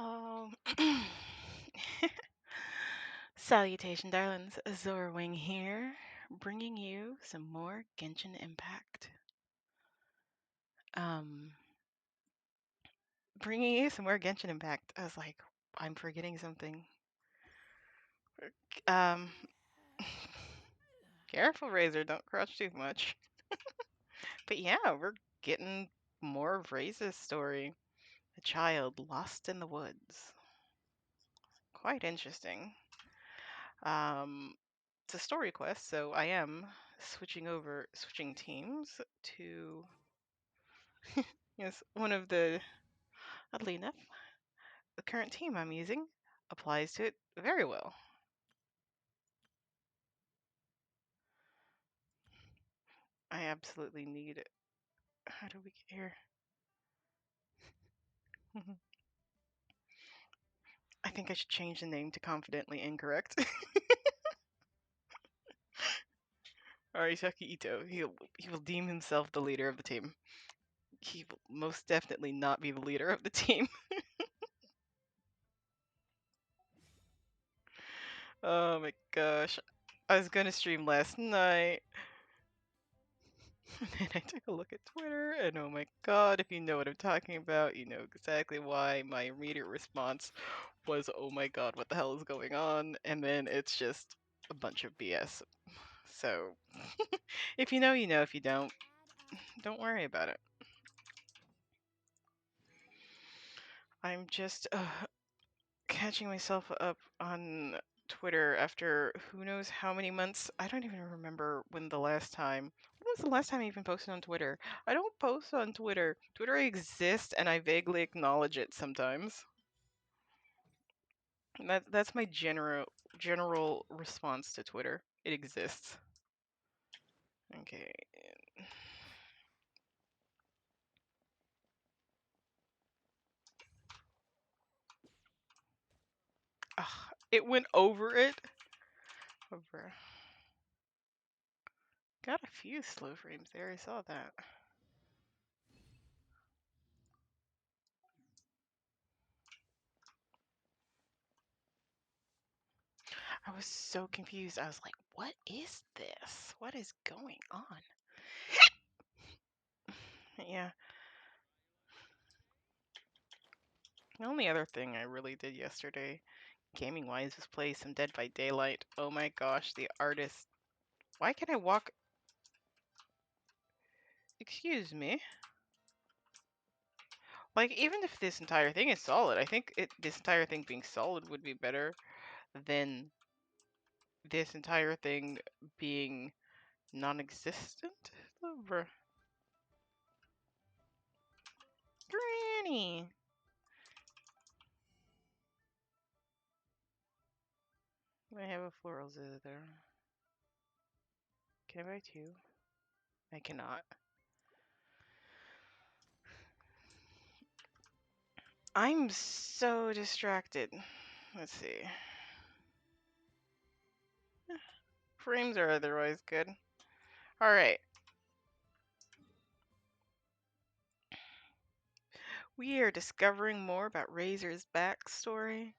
Um, Salutation, darlings. Zorwing here, bringing you some more Genshin Impact. Um, Bringing you some more Genshin Impact. I was like, I'm forgetting something. Um, Careful, Razor, don't crouch too much. But yeah, we're getting more of Razor's story. A child lost in the woods. Quite interesting. Um, it's a story quest, so I am switching teams to, yes, one of the, oddly enough, the current team I'm using applies to it very well. I absolutely need it. How do we get here? I think I should change the name to Confidently Incorrect. Arisaki Ito. He will deem himself the leader of the team. He will most definitely not be the leader of the team. Oh my gosh. I was gonna stream last night. And then I took a look at Twitter, and oh my god, if you know what I'm talking about, you know exactly why my immediate response was, oh my god, what the hell is going on? And then it's just a bunch of BS. So, if you know, you know. If you don't worry about it. I'm just catching myself up on Twitter after who knows how many months. I don't even remember when the last time. When was the last time I even posted on Twitter? I don't post on Twitter. Twitter exists and I vaguely acknowledge it sometimes. That's my general response to Twitter. It exists. Okay. Ugh, it went over it. Over. Got a few slow frames there. I saw that. I was so confused. I was like, what is this? What is going on? Yeah. The only other thing I really did yesterday, gaming wise, was play some Dead by Daylight. Oh my gosh, the artist. Why can I walk? Excuse me. Like, even if this entire thing is solid, I think this entire thing being solid would be better than this entire thing being non-existent. Bruh. Granny. I have a floral zither. Can I buy two? I cannot. I'm so distracted. Let's see. Frames are otherwise good. Alright. We are discovering more about Razor's backstory.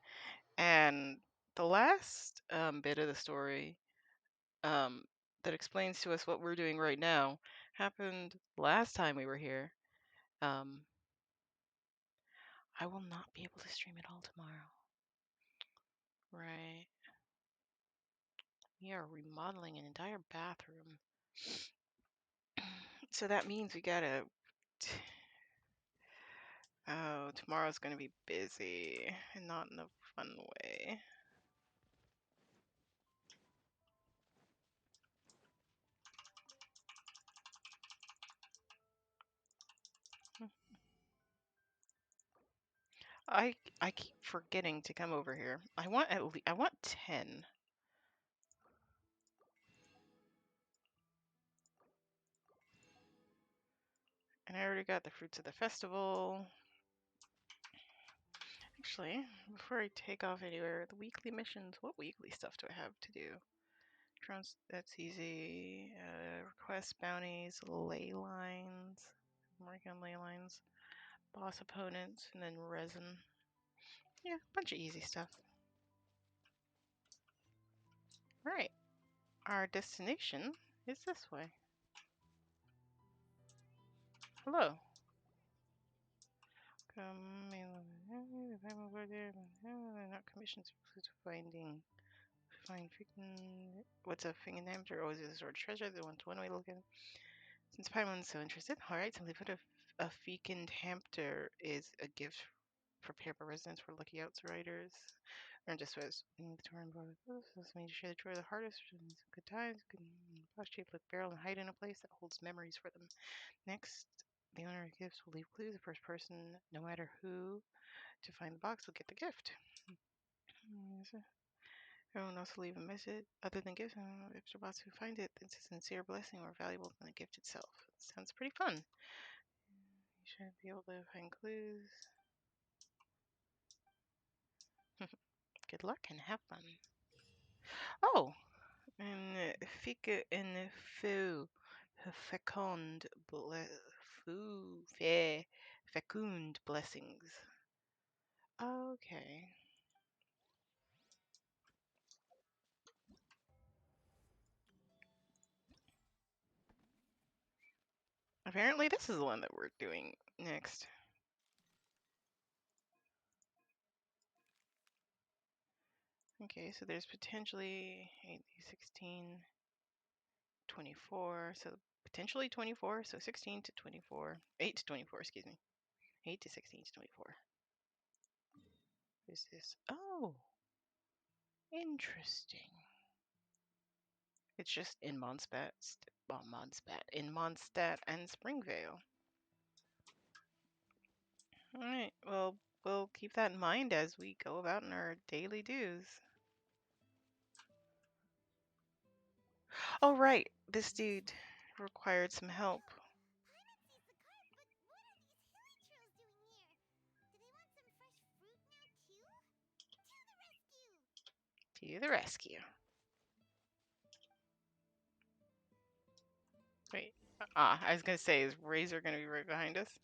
And the last bit of the story that explains to us what we're doing right now happened last time we were here. I will not be able to stream it all tomorrow. Right. We are remodeling an entire bathroom. So that means we gotta. Oh, tomorrow's gonna be busy and not in a fun way. I keep forgetting to come over here. I want at least 10. And I already got the fruits of the festival. Actually, before I take off anywhere, the weekly missions. What weekly stuff do I have to do? That's easy. Request bounties, ley lines. I'm working on ley lines. Boss opponents, and then resin. Yeah, a bunch of easy stuff. Right. Our destination is this way. Hello. Not commissions finding. Find freaking. What's a freaking name? Or is it a sort of treasure? They want one way to look at it. Since Paimon's so interested, alright, simply put a fecund hamper is a gift prepared by residents for lucky outsiders. Earned just was in the touring board. This means you share the joy of the hardest, good times, good box shaped like barrel and hide in a place that holds memories for them. Next, the owner of gifts will leave clues. The first person, no matter who, to find the box will get the gift. Everyone else will leave a message other than gifts. Extra box who find it, it's a sincere blessing more valuable than the gift itself. Sounds pretty fun. You should be able to find clues. Good luck and have fun. Oh, and fika and feu, fecund, fecund blessings. Okay. Apparently, this is the one that we're doing next. Okay, so there's potentially 8, 16, 24. So potentially 24. So 16 to 24. 8 to 24, excuse me. 8 to 16 to 24. Who's this? Oh, interesting. It's just in in Mondstadt and Springvale. All right. Well, we'll keep that in mind as we go about in our daily dues. Oh, right. This dude required some help. To the rescue. Wait. I was going to say, is Razor going to be right behind us?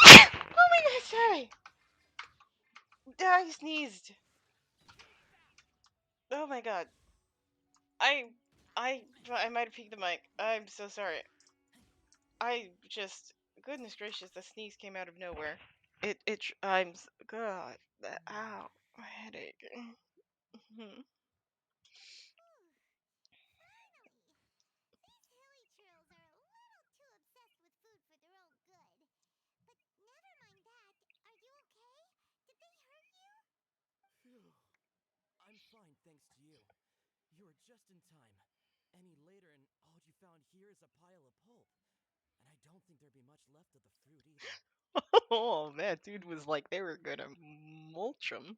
Oh my god, sorry! I sneezed. Oh my god. I might have peeked the mic. I'm so sorry. Goodness gracious, the sneeze came out of nowhere. God, ow, my headache. Mhm. Phew. I'm fine, thanks to you. You were just in time. Any later, and all you found here is a pile of pulp. And I don't think there'd be much left of the fruit either. Oh, that dude was like they were gonna mulch him.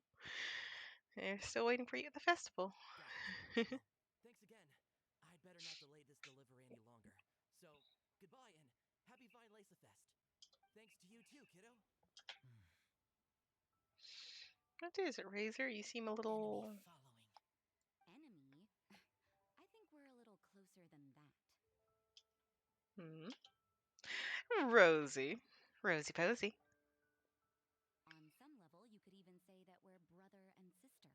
They're still waiting for you at the festival. Got it. Well, thanks again. I'd better not delay this delivery any longer. So, goodbye and happy Vine Lace Fest. Thanks to you too, kiddo. What is it, Razor? You seem a little. Enemy following. Enemy? I think we're a little closer than that. Rosie. Rosie Posy. On some level, you could even say that we're brother and sister.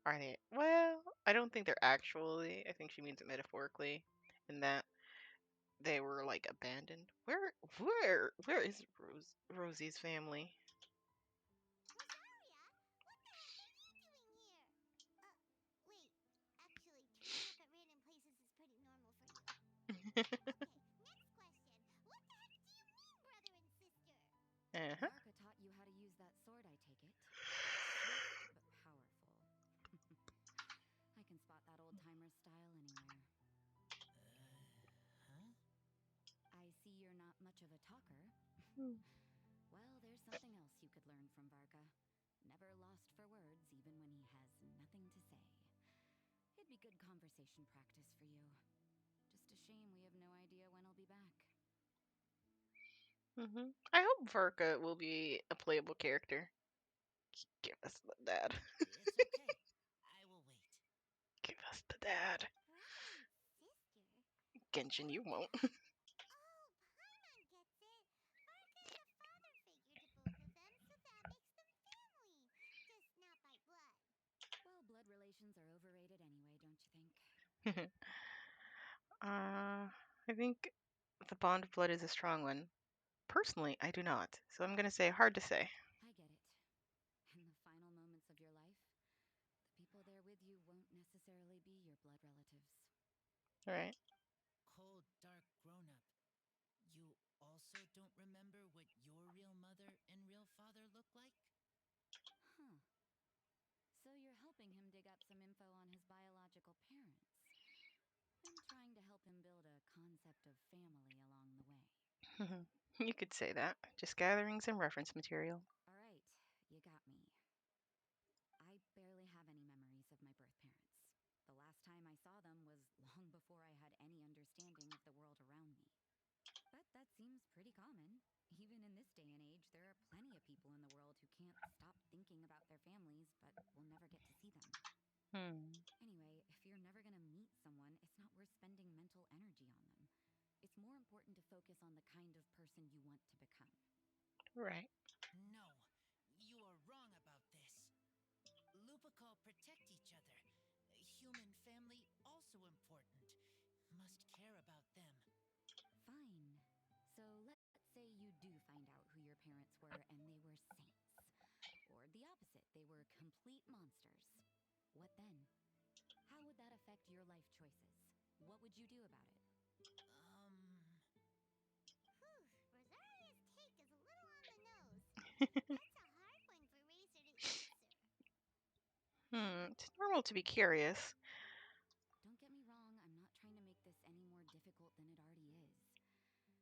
Are they? Well, I don't think they're actually. I think she means it metaphorically, in that they were like abandoned. Where is Rosie's family? Uh-huh. Varka taught you how to use that sword, I take it. Swift but powerful. I can spot that old-timer style anywhere. Huh? I see you're not much of a talker. Hmm. Well, there's something else you could learn from Varka. Never lost for words, even when he has nothing to say. It'd be good conversation practice for you. Just a shame we have no idea when he'll be back. I hope Varka will be a playable character. Give us the dad. It's okay. I will wait. Give us the dad. Genshin, you won't. I think the bond of blood is a strong one. Personally, I do not. So I'm going to say hard to say. I get it. In the final moments of your life, the people there with you won't necessarily be your blood relatives. All right. Cold, dark grown up. You also don't remember what your real mother and real father look like? Huh. So you're helping him dig up some info on his biological parents. And trying to help him build a concept of family along the way. You could say that. Just gathering some reference material. All right, you got me. I barely have any memories of my birth parents. The last time I saw them was long before I had any understanding of the world around me. But that seems pretty common. Even in this day and age, there are plenty of people in the world who can't stop thinking about their families, but will never get to see them. Hmm. Anyway, if you're never gonna meet someone, it's not worth spending mental energy on them. It's more important to focus on the kind of person you want to become. Right. No, you are wrong about this. Lupical protect each other. Human family also important. Must care about them. Fine. So let's say you do find out who your parents were and they were saints. Or the opposite, they were complete monsters. What then? How would that affect your life choices? What would you do about it? Whew, Rosaria's take is a little on the nose. That's a hard one for Razor to answer. It's normal to be curious. Don't get me wrong, I'm not trying to make this any more difficult than it already is.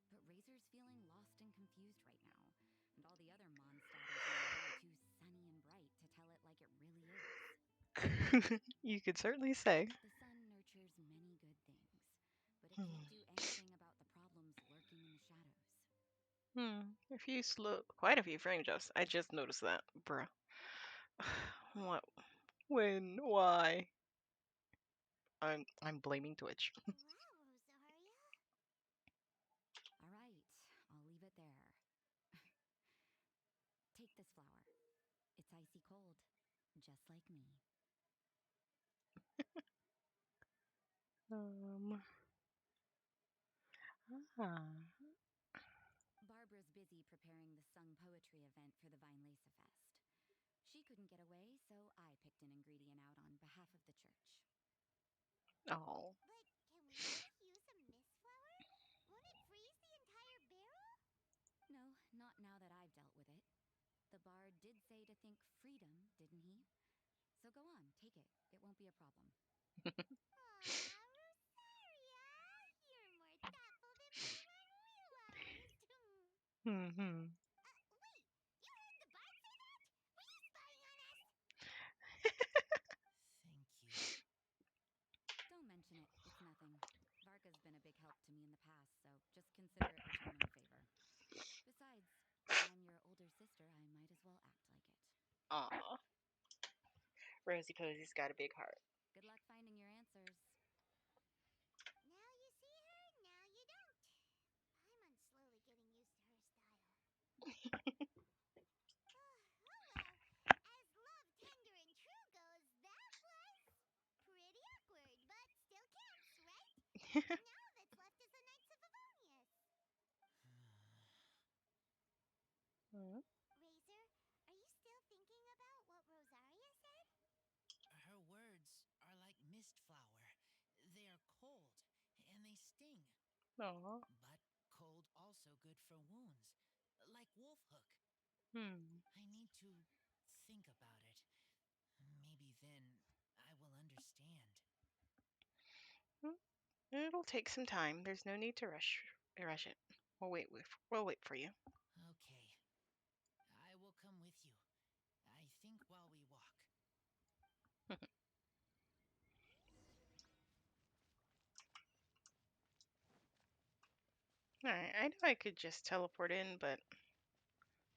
But Razor's feeling lost and confused right now, and all the other Mondstadters we know are too sunny and bright to tell it like it really is. You could certainly say. The sun nurtures many good things, but it Hmm. can't do anything about the problems lurking in the shadows. Quite a few frame jumps. I just noticed that, bruh. What? When? Why? I'm blaming Twitch. Wow, Rosaria. All right, I'll leave it there. Take this flower. It's icy cold, just like me. Um. Ah. Barbara's busy preparing the sung poetry event for the Vinelesa Fest. She couldn't get away, so I picked an ingredient out on behalf of the church. Oh. But can we really use a mist flower? Won't it freeze the entire barrel? No, not now that I've dealt with it. The bard did say to think freedom, didn't he? So go on, take it. It won't be a problem. Aw, Rosaria. You're more thoughtful than anyone realized. Hmm. Wait, you heard the bard say that? Were you spying on us? Thank you. Don't mention it. It's nothing. Varka's been a big help to me in the past, so just consider it returning a favor. Besides, I'm your older sister. I might as well act like it. Aw. Rosie Posey's got a big heart. Good luck finding your answers. Now you see her, now you don't. Paimon's slowly getting used to her style. Oh well, as love tender and true goes, that was pretty awkward, but still counts, right? Now that's left is the Knights of Avonius. Hmm. Razor, are you still thinking about what Rosaria said? Her words are like mist flower. They are cold and they sting. Aw. But cold also good for wounds, like wolf hook. Hmm. I need to think about it. Maybe then I will understand. Hmm. It'll take some time. There's no need to rush it. We'll wait for you. Okay, I will come with you. I think while we walk. Alright, I know I could just teleport in,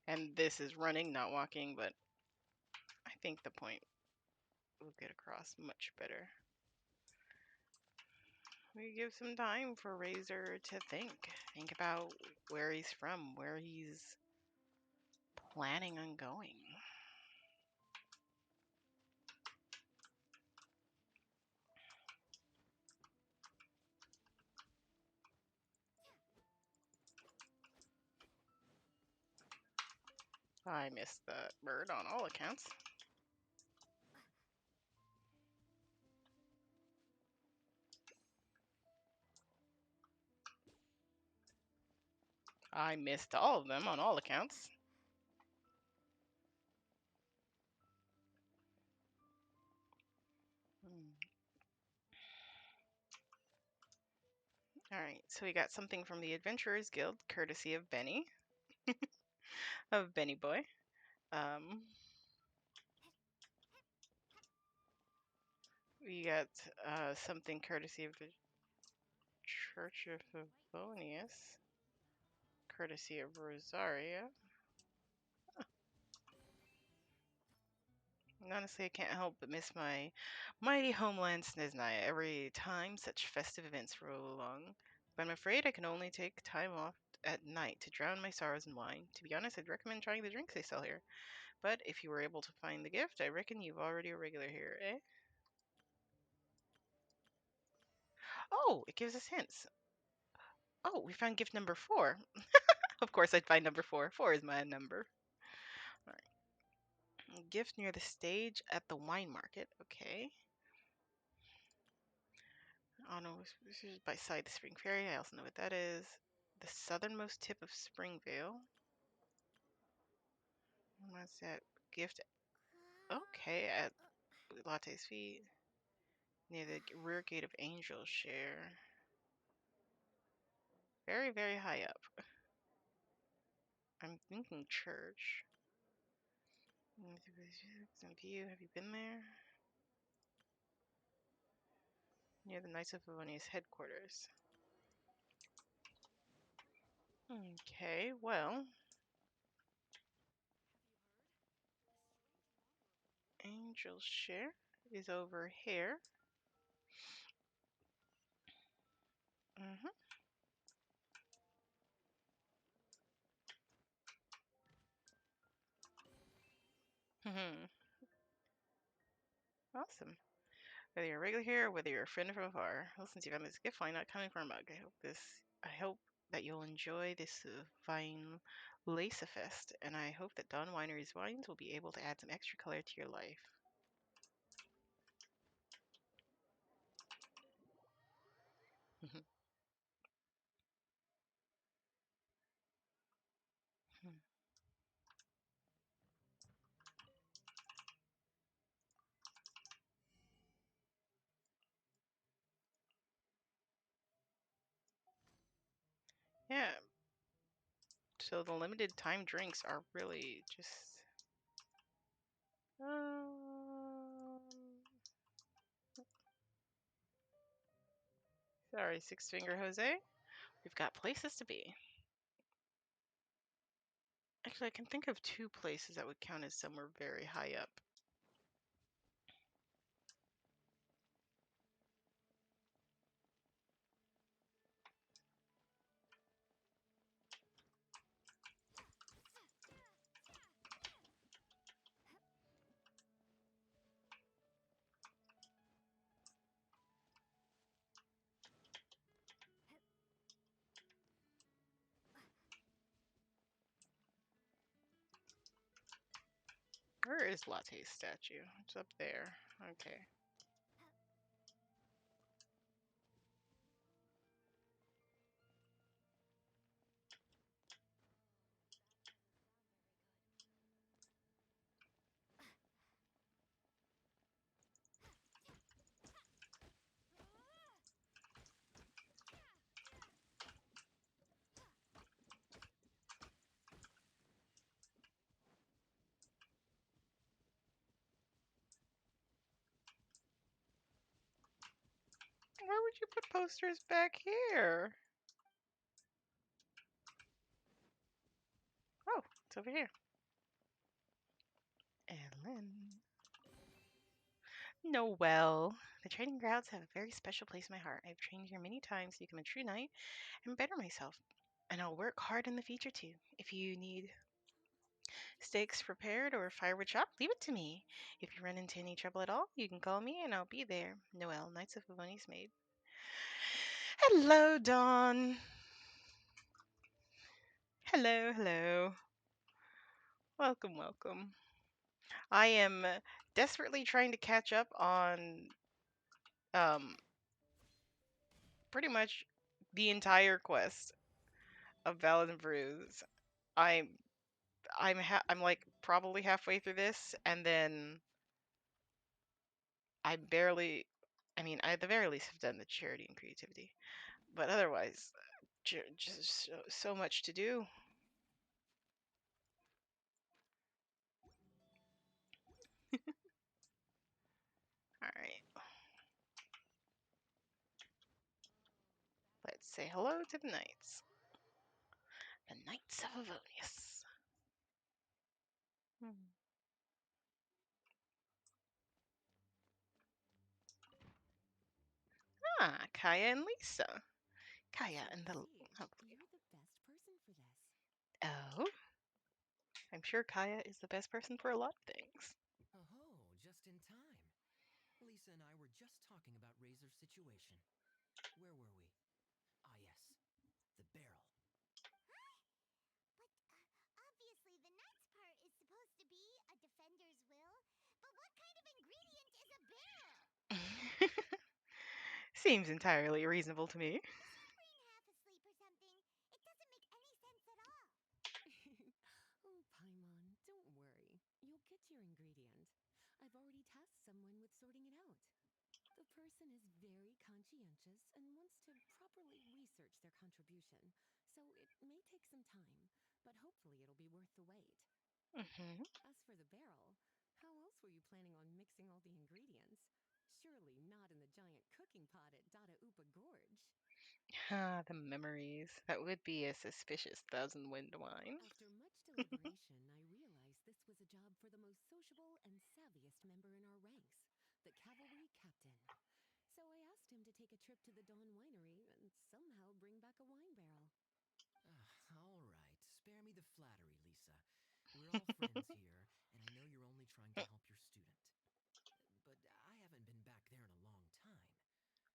and this is running, not walking, but I think the point will get across much better. We give some time for Razor to think about where he's from, where he's planning on going. I missed that bird on all accounts. I missed all of them on all accounts. All right, so we got something from the Adventurers Guild, courtesy of Benny, of Benny Boy. We got something courtesy of the Church of Favonius, courtesy of Rosaria. And honestly, I can't help but miss my mighty homeland Snezhnaya every time such festive events roll along. But I'm afraid I can only take time off at night to drown my sorrows in wine. To be honest, I'd recommend trying the drinks they sell here. But if you were able to find the gift, I reckon you've already a regular here, eh? Oh, it gives us hints. Oh, we found gift number 4. Of course, I'd find number 4. 4 is my number. All right. Gift near the stage at the wine market. Okay. Oh no, this is by side the Spring Ferry. I also know what that is. The southernmost tip of Springvale. What's that? Gift. Okay, at Latte's feet. Near the rear gate of Angel Share. Very, very high up. I'm thinking church. Some view. Have you been there? Near the Knights of Favonius headquarters. Okay, well. Angel Share is over here. Mm-hmm. Awesome. Whether you're a regular here or whether you're a friend from afar. Well, since you found this gift, why not coming for a mug? I hope that you'll enjoy this fine Lace Fest, and I hope that Dawn Winery's wines will be able to add some extra color to your life. Yeah, so the limited time drinks are really just. Sorry, Six Finger Jose. We've got places to be. Actually, I can think of 2 places that would count as somewhere very high up. Where is Latte's statue? It's up there. Okay. Why would you put posters back here? Oh, it's over here. Ellen. Noelle. The training grounds have a very special place in my heart. I've trained here many times to become a true knight and better myself. And I'll work hard in the future too. If you need steaks prepared or firewood chopped, leave it to me. If you run into any trouble at all, you can call me and I'll be there. Noelle, Knights of Favonius Maid. Hello, Dawn. Hello, hello. Welcome, welcome. I am desperately trying to catch up on um pretty much the entire quest of Ballads and Brews. I'm I'm like probably halfway through this, and then I barely. I mean, I at the very least have done the charity and creativity, but otherwise, just so much to do. All right, let's say hello to the knights. The Knights of Avonius. Hmm. Ah, Kaya and Lisa. Kaya So and I the see. lovely. You're the best person for this. Oh, I'm sure Kaya is the best person for a lot of things. Oh, just in time. Lisa and I were just talking about Razor's situation. Where were we? Ah, yes. The barrel. But obviously, the Knight's part is supposed to be a defender's will. But what kind of ingredient is a barrel? Seems entirely reasonable to me. Is your brain half asleep or something? It doesn't make any sense at all. Oh, Paimon, don't worry. You'll get your ingredient. I've already tasked someone with sorting it out. The person is very conscientious and wants to properly research their contribution, so it may take some time, but hopefully it'll be worth the wait. Hmm. As for the barrel, how else were you planning on mixing all the ingredients? Surely not in the giant cooking pot at Dada Upa Gorge. Ah, the memories. That would be a suspicious thousand wind wine. After much deliberation, I realized this was a job for the most sociable and savviest member in our ranks, the cavalry captain. So I asked him to take a trip to the Dawn Winery and somehow bring back a wine barrel. All right. Spare me the flattery, Lisa. We're all friends here, and I know you're only trying to help your student. But I haven't been back there in a long time.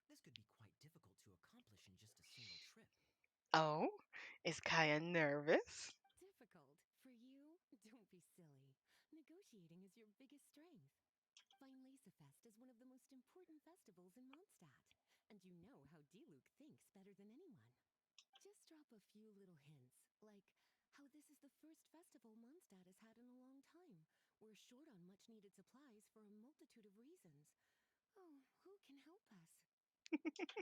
This could be quite difficult to accomplish in just a single trip. Oh, is Kaya nervous? Difficult? For you? Don't be silly. Negotiating is your biggest strength. Fest is one of the most important festivals in Mondstadt, and you know how Diluc thinks better than anyone. Just drop a few little hints, like how this is the first festival Mondstadt has had in a long time. We're short on much needed supplies for a multitude of reasons. Oh, who can help us?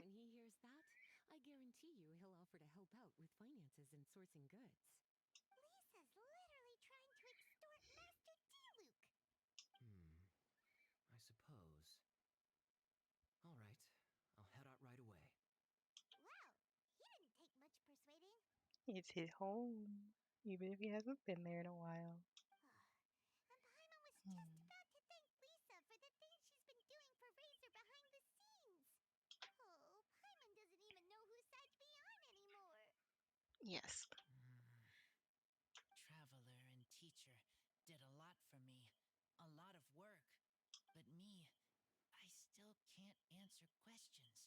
When he hears that, I guarantee you he'll offer to help out with finances and sourcing goods. Lisa's literally trying to extort Master Diluc. Hmm, I suppose. All right, I'll head out right away. Well, he didn't take much persuading. It's his home, even if he hasn't been there in a while. And Paimon was just Hmm. about to thank Lisa for the things she's been doing for Razor behind the scenes. Oh, Paimon doesn't even know whose side to be on anymore. Yes. Traveler and teacher did a lot for me, a lot of work. But me, I still can't answer questions.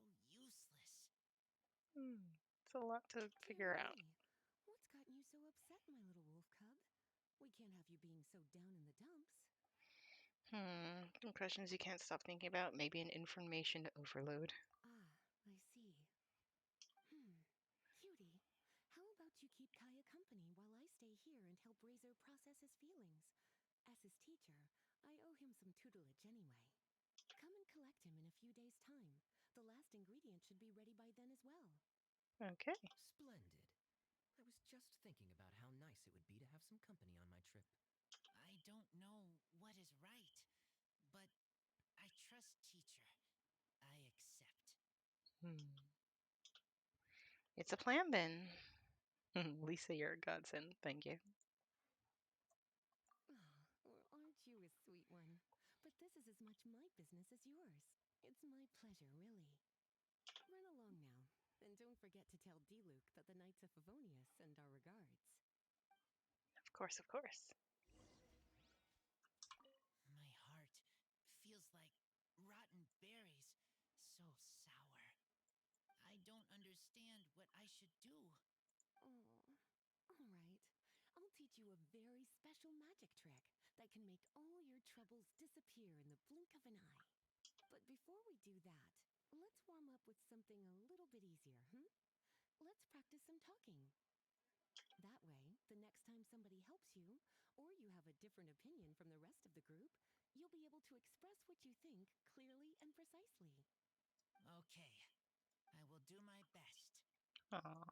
So useless. Hmm. It's a lot to Oh, figure out. hey, what's gotten you so upset, my little wolf cub? We can't have you being so down in the dumps. Some questions you can't stop thinking about. Maybe an information overload. Ah, I see. Cutie, how about you keep Kaya company while I stay here and help Razor process his feelings? As his teacher, I owe him some tutelage anyway. Come and collect him in a few days' time. The last ingredient should be ready by then as well. Okay. Splendid. I was just thinking about how nice it would be to have some company on my trip. I don't know what is right, but I trust teacher. I accept. Hmm. It's a plan then. Lisa, you're a godsend. Thank you. Ah, well, aren't you a sweet one? But this is as much my business as yours. It's my pleasure, really. Run along now, and don't forget to tell Diluc that the Knights of Favonius send our regards. Of course, of course. My heart feels like rotten berries, so sour. I don't understand what I should do. Oh, all right. I'll teach you a very special magic trick that can make all your troubles disappear in the blink of an eye. But before we do that, let's warm up with something a little bit easier, Let's practice some talking. That way, the next time somebody helps you, or you have a different opinion from the rest of the group, you'll be able to express what you think clearly and precisely. Okay, I will do my best. Aw.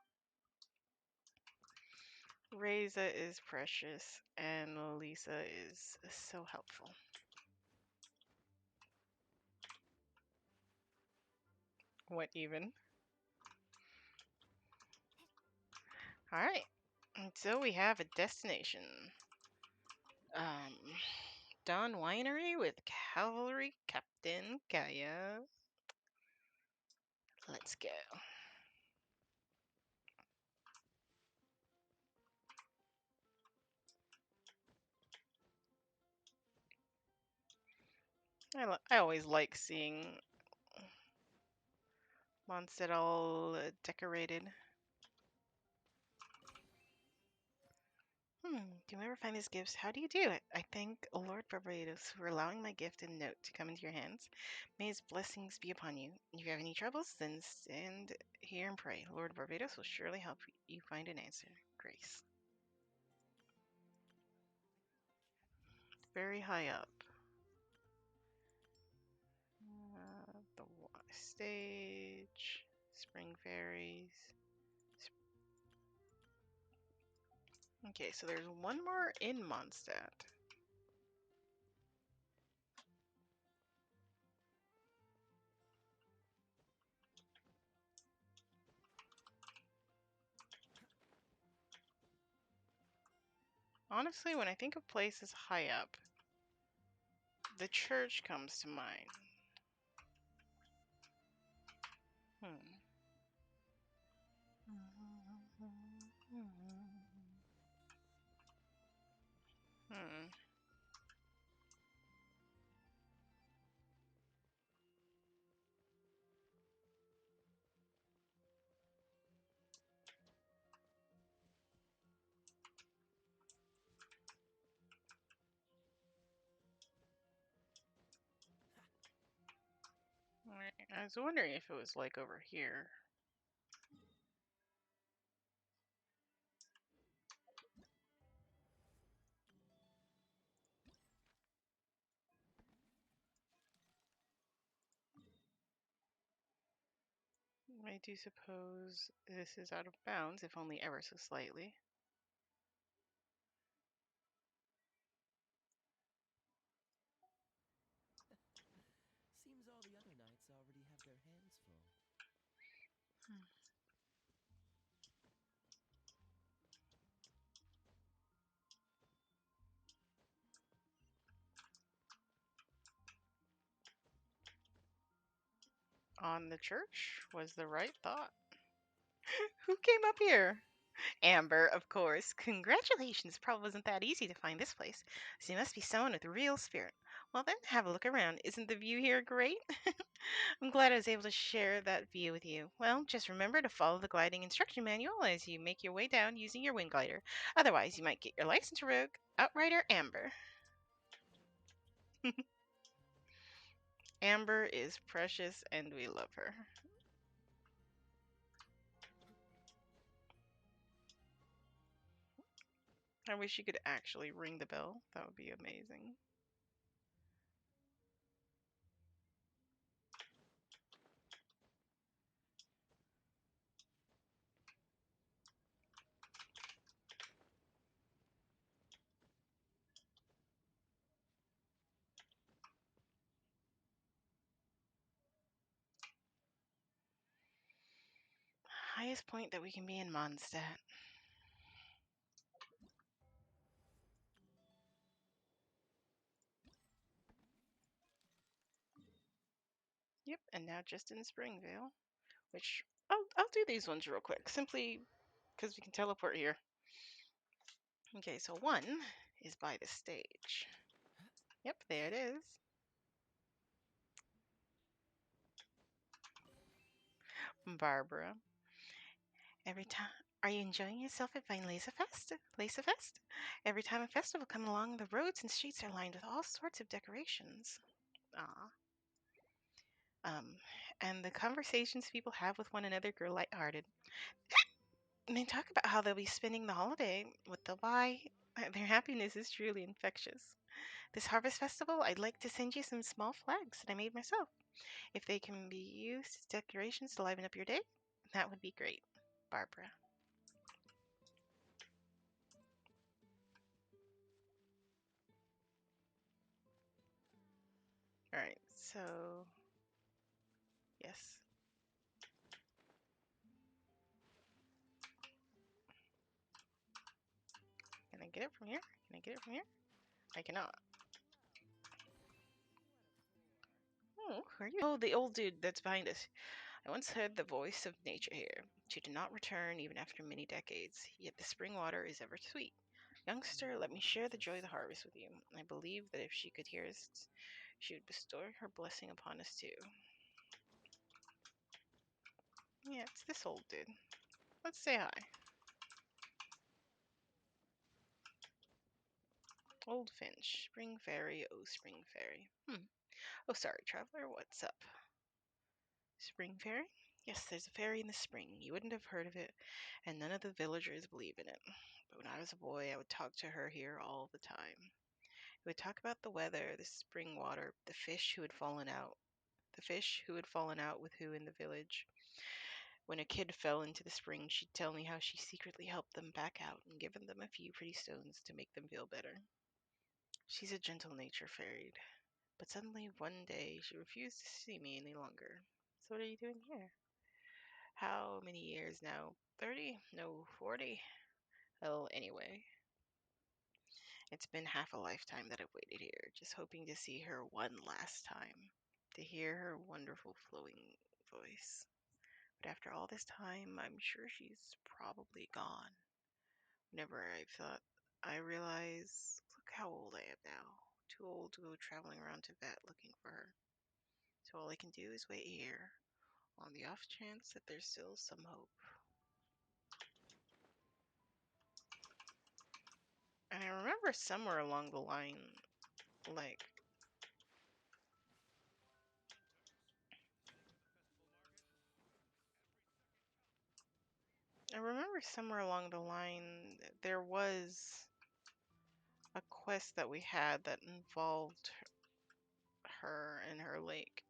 Reza is precious, and Lisa is so helpful. What even? All right. So we have a destination. Um, Dawn Winery with Cavalry Captain Kaya. Let's go. I always like seeing Mondstadt all decorated. Do you ever find these gifts? How do you do it? I thank Lord Barbados for allowing my gift and note to come into your hands. May his blessings be upon you. If you have any troubles, then stand here and pray. Lord Barbados will surely help you find an answer. Grace. Very high up. The stage. Spring fairies. Okay, so there's one more in Mondstadt. Honestly, when I think of places high up, the church comes to mind. Hmm. Hmm. I was wondering if it was like over here. I do suppose this is out of bounds, if only ever so slightly. Seems all the other knights already have their hands full. On the church was the right thought. Who came up here? Amber, of course. Congratulations. Probably wasn't that easy to find this place. So you must be someone with real spirit. Well then, have a look around. Isn't the view here great? I'm glad I was able to share that view with you. Well, just remember to follow the gliding instruction manual as you make your way down using your wind glider. Otherwise, you might get your license revoked. Outrider Amber. Amber is precious and we love her. I wish you could actually ring the bell. That would be amazing. Highest point that we can be in Mondstadt. Yep, and now just in Springvale, which I'll do these ones real quick, simply because we can teleport here. Okay, so one is by the stage. Yep, there it is. Barbara. Every time Are you enjoying yourself at Vine Laser Fest? Laser Fest? Every time a festival comes along, the roads and streets are lined with all sorts of decorations. Ah. Um, and the conversations people have with one another grow lighthearted. And they talk about how they'll be spending the holiday with the Y. Their happiness is truly infectious. This harvest festival, I'd like to send you some small flags that I made myself. If they can be used as decorations to liven up your day, that would be great. Barbara. All right, so yes. Can I get it from here? Can I get it from here? I cannot. Oh, who are you? Oh, the old dude that's behind us. I once heard the voice of nature here. She did not return even after many decades, yet the spring water is ever sweet. Youngster, let me share the joy of the harvest with you. I believe that if she could hear us, she would bestow her blessing upon us too. Yeah, it's this old dude. Let's say hi. Old Finch. Spring Fairy, oh Spring Fairy. Oh, sorry, traveler, what's up? Spring Fairy? Yes, there's a fairy in the spring. You wouldn't have heard of it, and none of the villagers believe in it. But when I was a boy, I would talk to her here all the time. We would talk about the weather, the spring water, the fish who had fallen out. The fish who had fallen out with who in the village. When a kid fell into the spring, she'd tell me how she secretly helped them back out and given them a few pretty stones to make them feel better. She's a gentle nature fairy, but suddenly one day she refused to see me any longer. So what are you doing here? How many years now? 30? No, 40? Well, anyway, it's been half a lifetime that I've waited here, just hoping to see her one last time, to hear her wonderful flowing voice. But after all this time, I'm sure she's probably gone. Whenever I thought, I realize, look how old I am now. Too old to go traveling around Tibet looking for her. So all I can do is wait here, on the off chance that there's still some hope. And I remember somewhere along the line, like, I remember somewhere along the line there was a quest that we had that involved her and her lake.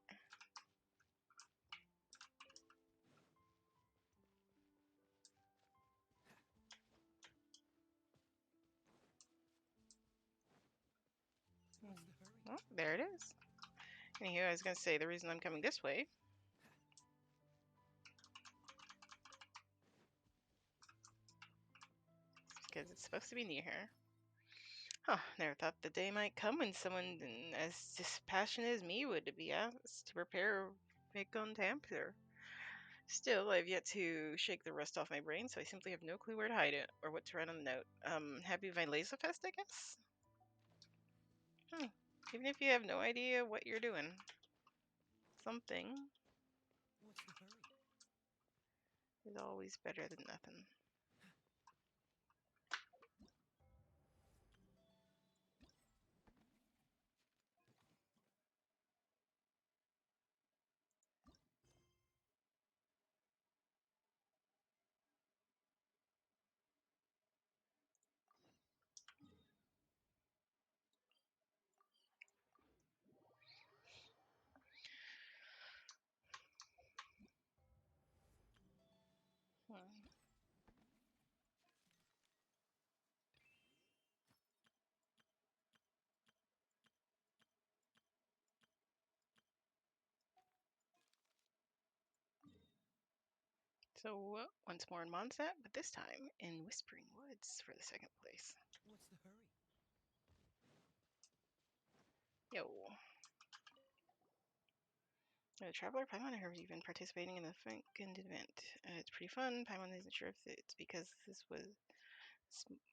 What's the hurry? Oh, there it is. Anywho, I was gonna say the reason I'm coming this way is because it's supposed to be near here. Huh, never thought the day might come when someone as dispassionate as me would be asked to prepare Bacon Tamper. Still, I've yet to shake the rust off my brain, so I simply have no clue where to hide it or what to write on the note. Happy Vine Laser Fest, I guess? Hmm. Even if you have no idea what you're doing, something What's the hurry? is always better than nothing. Hmm. So, once more in Mondstadt, but this time in Whispering Woods for the second place. What's the hurry? Yo. A traveler, Paimon has even participating in the Franken event. It's pretty fun. Paimon isn't sure if it's because this was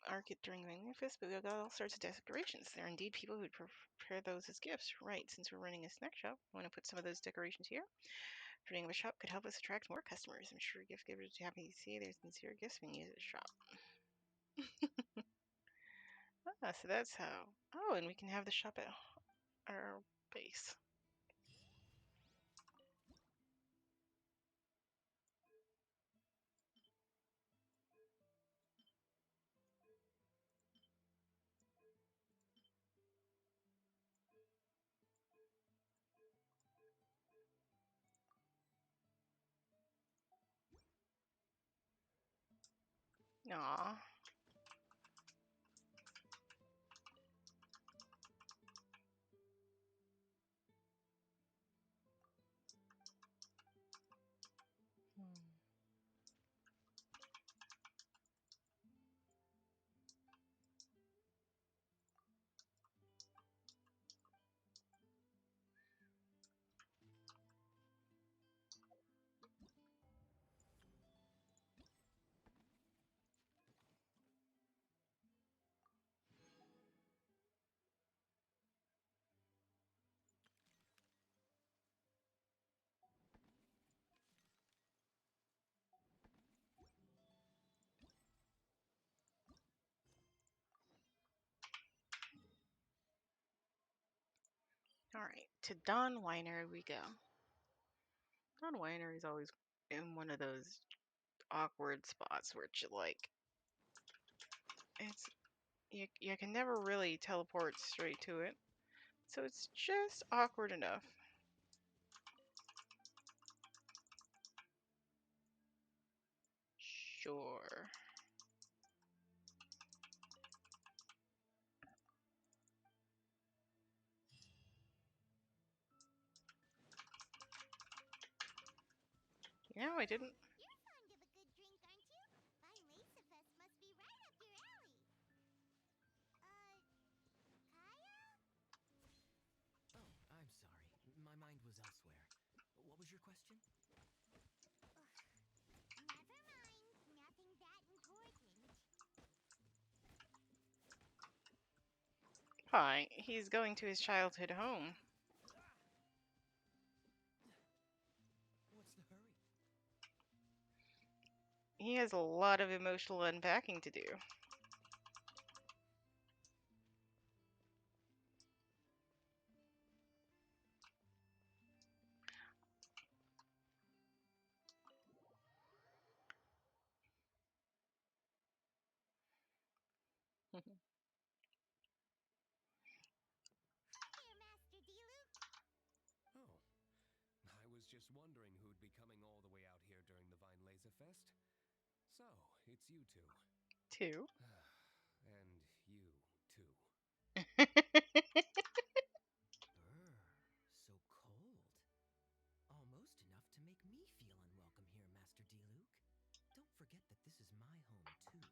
market during Magnifest, but we got all sorts of decorations. There are indeed people who would prepare those as gifts. Right, since we're running a snack shop, I want to put some of those decorations here. Opening up a shop could help us attract more customers. I'm sure gift givers are happy to see there's sincere gifts being used at the shop. Ah, so that's how. Oh, and we can have the shop at our base. Aw. Hmm. All right, to Don Winery we go. Don Winery is always in one of those awkward spots where it's like it's you can never really teleport straight to it, so it's just awkward enough. Sure. You know, I didn't. You're fond of a good drink, aren't you? Violacifest must be right up your alley. Kaya? Oh, I'm sorry. My mind was elsewhere. What was your question? Never mind. Nothing that important. Hi, he's going to his childhood home. What's the hurry? He has a lot of emotional unpacking to do. Hi there, Master D-Luke. Oh, I was just wondering who'd be coming all the way out here during the Vine Laser Fest. So, it's you two. Two. And you, too. Brr, so cold. Almost enough to make me feel unwelcome here, Master D-Luke. Don't forget that this is my home, too.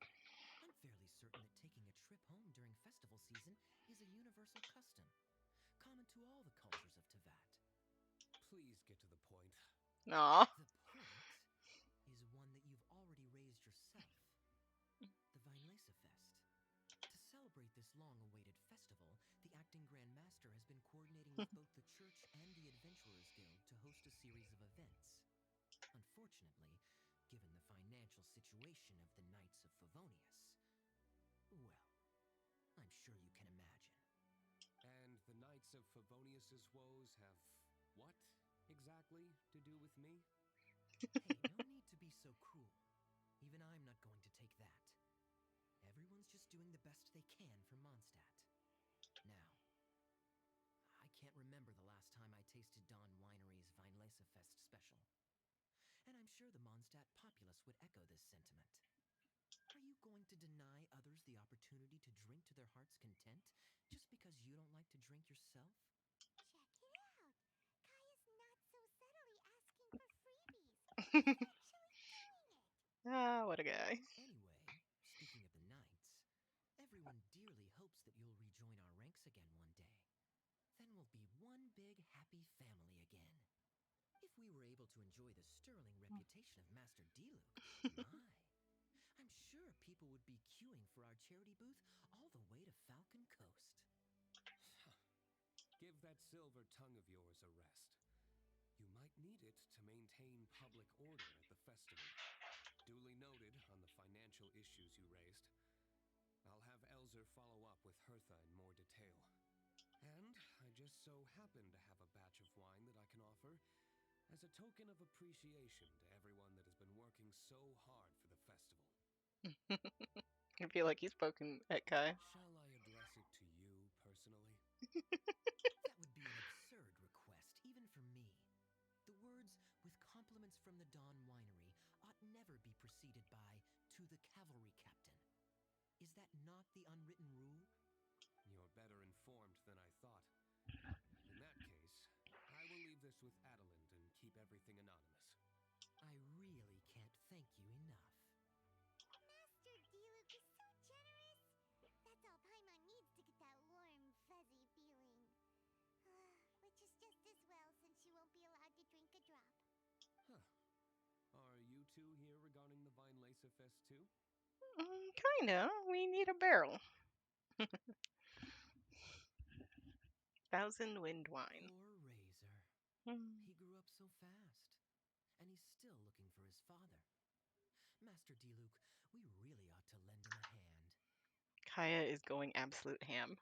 I'm fairly certain that taking a trip home during festival season is a universal custom, common to all the cultures of Teyvat. Please get to the point. Aw. The point is one that you've already raised yourself. The Vinelesa Fest. To celebrate this long-awaited festival, the Acting Grand Master has been coordinating with both the Church and the Adventurers Guild to host a series of events. Unfortunately, given the financial situation of the Knights of Favonius, well, I'm sure you can imagine. And the Knights of Favonius's woes have what exactly to do with me? Hey, no need to be so cruel. Even I'm not going to take that. Everyone's just doing the best they can for Mondstadt. Now, I can't remember the last time I tasted Don Winery's Vinelesa Fest special. And I'm sure the Mondstadt populace would echo this sentiment. Are you going to deny others the opportunity to drink to their heart's content just because you don't like to drink yourself? Check it out. Kaya's not so subtly asking for freebies. He's actually doing it. Ah, what a guy. Anyway, speaking of the Knights, everyone dearly hopes that you'll rejoin our ranks again one day. Then we'll be one big happy family again. If we were able to enjoy the sterling reputation of Master D-Luke, my, I'm sure people would be queuing for our charity booth all the way to Falcon Coast. Give that silver tongue of yours a rest. You might need it to maintain public order at the festival. Duly noted on the financial issues you raised. I'll have Elzer follow up with Hertha in more detail. And I just so happen to have a batch of wine that I can offer as a token of appreciation to everyone that has been working so hard for the festival. I feel like he's poking at Kai. Shall I address it to you personally? That would be an absurd request, even for me. The words, with compliments from the Dawn Winery, ought never be preceded by, to the cavalry captain. Is that not the unwritten rule? You're better informed than I thought. In that case, I will leave this with Adeland and keep everything anonymous. I really can't thank you enough. Master Diluc is so generous. That's all Paimon needs to get that warm, fuzzy feeling. Which is just as well since you won't be allowed to drink a drop. Huh. Are you two here regarding the Vine Laser Fest too? Kinda. We need a barrel. Thousand Wind wine. Poor Razor. Hmm. He grew up so fast. And he's still looking for his father. Master Diluc, we really ought to lend him a hand. Kaya is going absolute ham.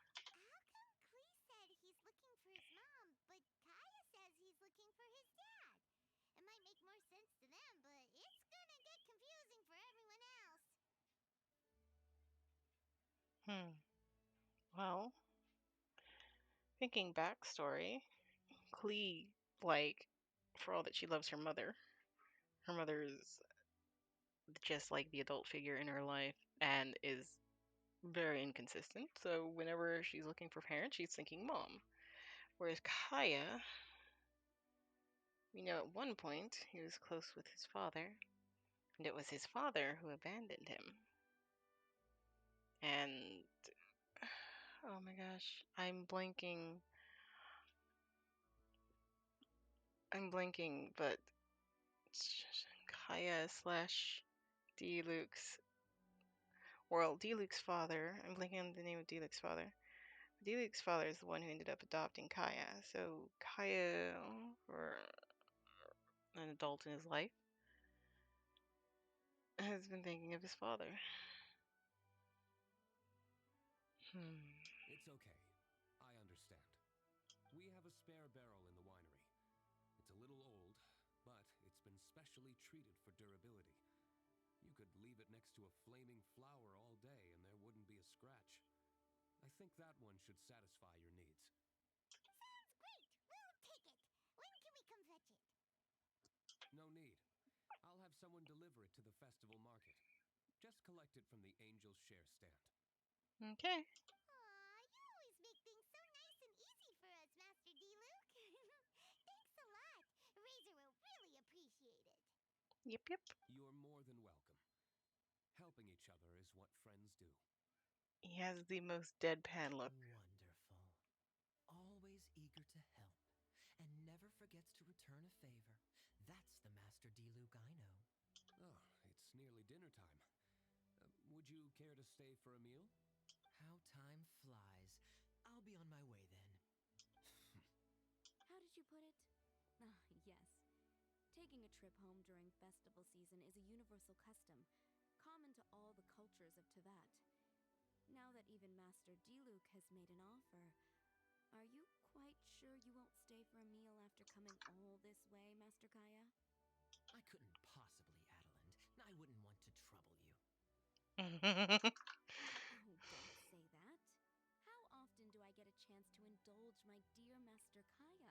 How come Klee said he's looking for his mom, but Kaya says he's looking for his dad? It might make more sense to them, but it's gonna get confusing for everyone else. Well, thinking backstory, Klee, like, for all that she loves her mother is just like the adult figure in her life and is very inconsistent. So whenever she's looking for parents, she's thinking mom. Whereas Kaya, we know at one point he was close with his father, and it was his father who abandoned him. And oh my gosh, I'm blanking, but Kaya slash Diluc's, well, Diluc's father, I'm blanking on the name of Diluc's father. Diluc's father is the one who ended up adopting Kaya. So Kaya, for an adult in his life, has been thinking of his father. It's okay. I understand. We have a spare barrel in the winery. It's a little old, but it's been specially treated for durability. You could leave it next to a flaming flower all day and there wouldn't be a scratch. I think that one should satisfy your needs. Sounds great! We'll take it! When can we come fetch it? No need. I'll have someone deliver it to the festival market. Just collect it from the Angel's Share stand. Okay. Aw, you always make things so nice and easy for us, Master Diluc. Thanks a lot. Razor will really appreciate it. Yep, yep. You're more than welcome. Helping each other is what friends do. He has the most deadpan look. Wonderful. Always eager to help. And never forgets to return a favor. That's the Master Diluc I know. Oh, it's nearly dinner time. Would you care to stay for a meal? How time flies. I'll be on my way then. How did you put it? Ah, yes. Taking a trip home during festival season is a universal custom, common to all the cultures of Teyvat. Now that even Master Diluc has made an offer, are you quite sure you won't stay for a meal after coming all this way, Master Kaya? I couldn't possibly, Adeland. I wouldn't want to trouble you. Oh, don't say that. How often do I get a chance to indulge my dear Master Kaya,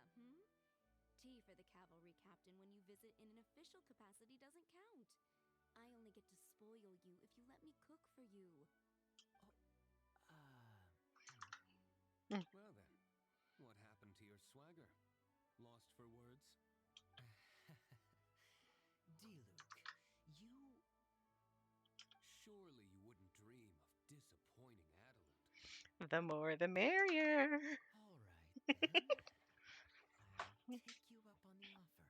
Tea for the cavalry captain when you visit in an official capacity doesn't count. I only get to spoil you if you let me cook for you. Well then, what happened to your swagger? Lost for words? Diluc, you... Surely you wouldn't dream of disappointing Adeland. The more the merrier. All right, then. I'll take you up on the offer.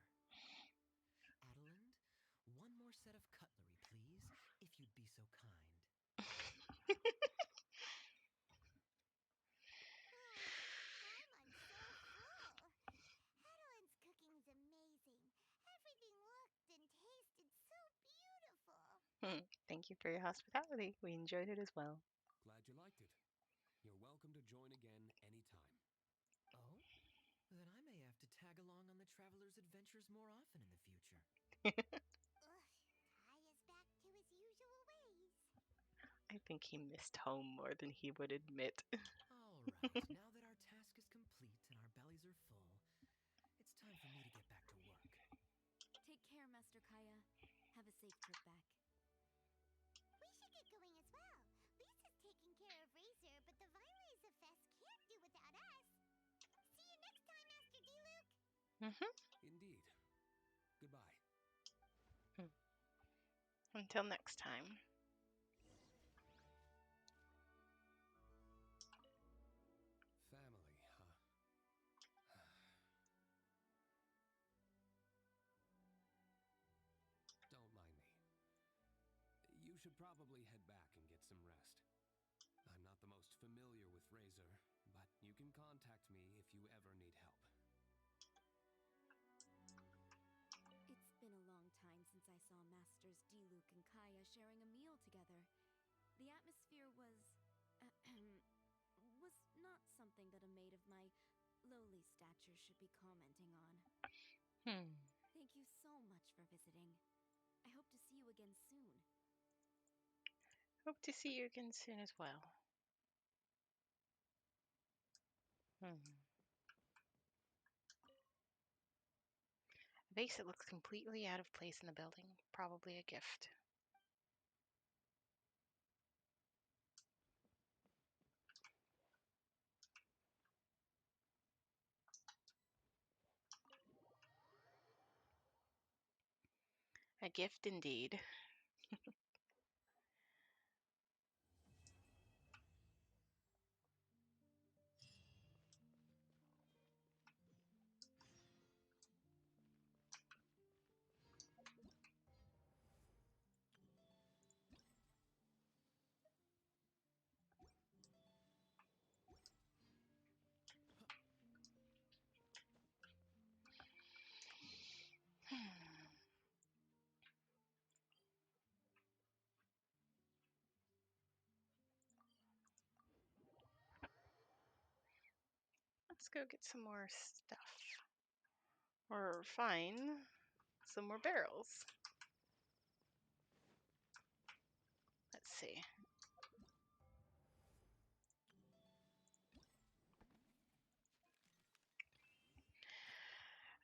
Adeland, one more set of cutlery, please, if you'd be so kind. Paimon's so full. Adeline's cooking's amazing. Thank you for your hospitality. We enjoyed it as well. Glad you liked it. You're welcome to join again anytime. Oh? Then I may have to tag along on the traveler's adventures more often in the future. Ugh, Kai is back to his usual ways. I think he missed home more than he would admit. All right, now that our task is complete and our bellies are full, it's time for me to get back to work. Take care, Master Kaya. Have a safe trip back. We should get going as well. Lisa's taking care of Razor, but the Viraza Fest can't do without us. See you next time, Master D-Luke. Indeed. Goodbye. Until next time. Family, huh? Don't mind me. You should probably head back and get some rest. I'm not the most familiar with Razor, but you can contact me if you ever need help. It's been a long time since I saw Masters Diluc and Kaya sharing a meal together. The atmosphere was was not something that a maid of my lowly stature should be commenting on. Hmm. Thank you so much for visiting. I hope to see you again soon. Hope to see you again soon as well. Hmm. A vase that looks completely out of place in the building. Probably a gift. A gift indeed. Let's go get some more stuff. Or find some more barrels. Let's see.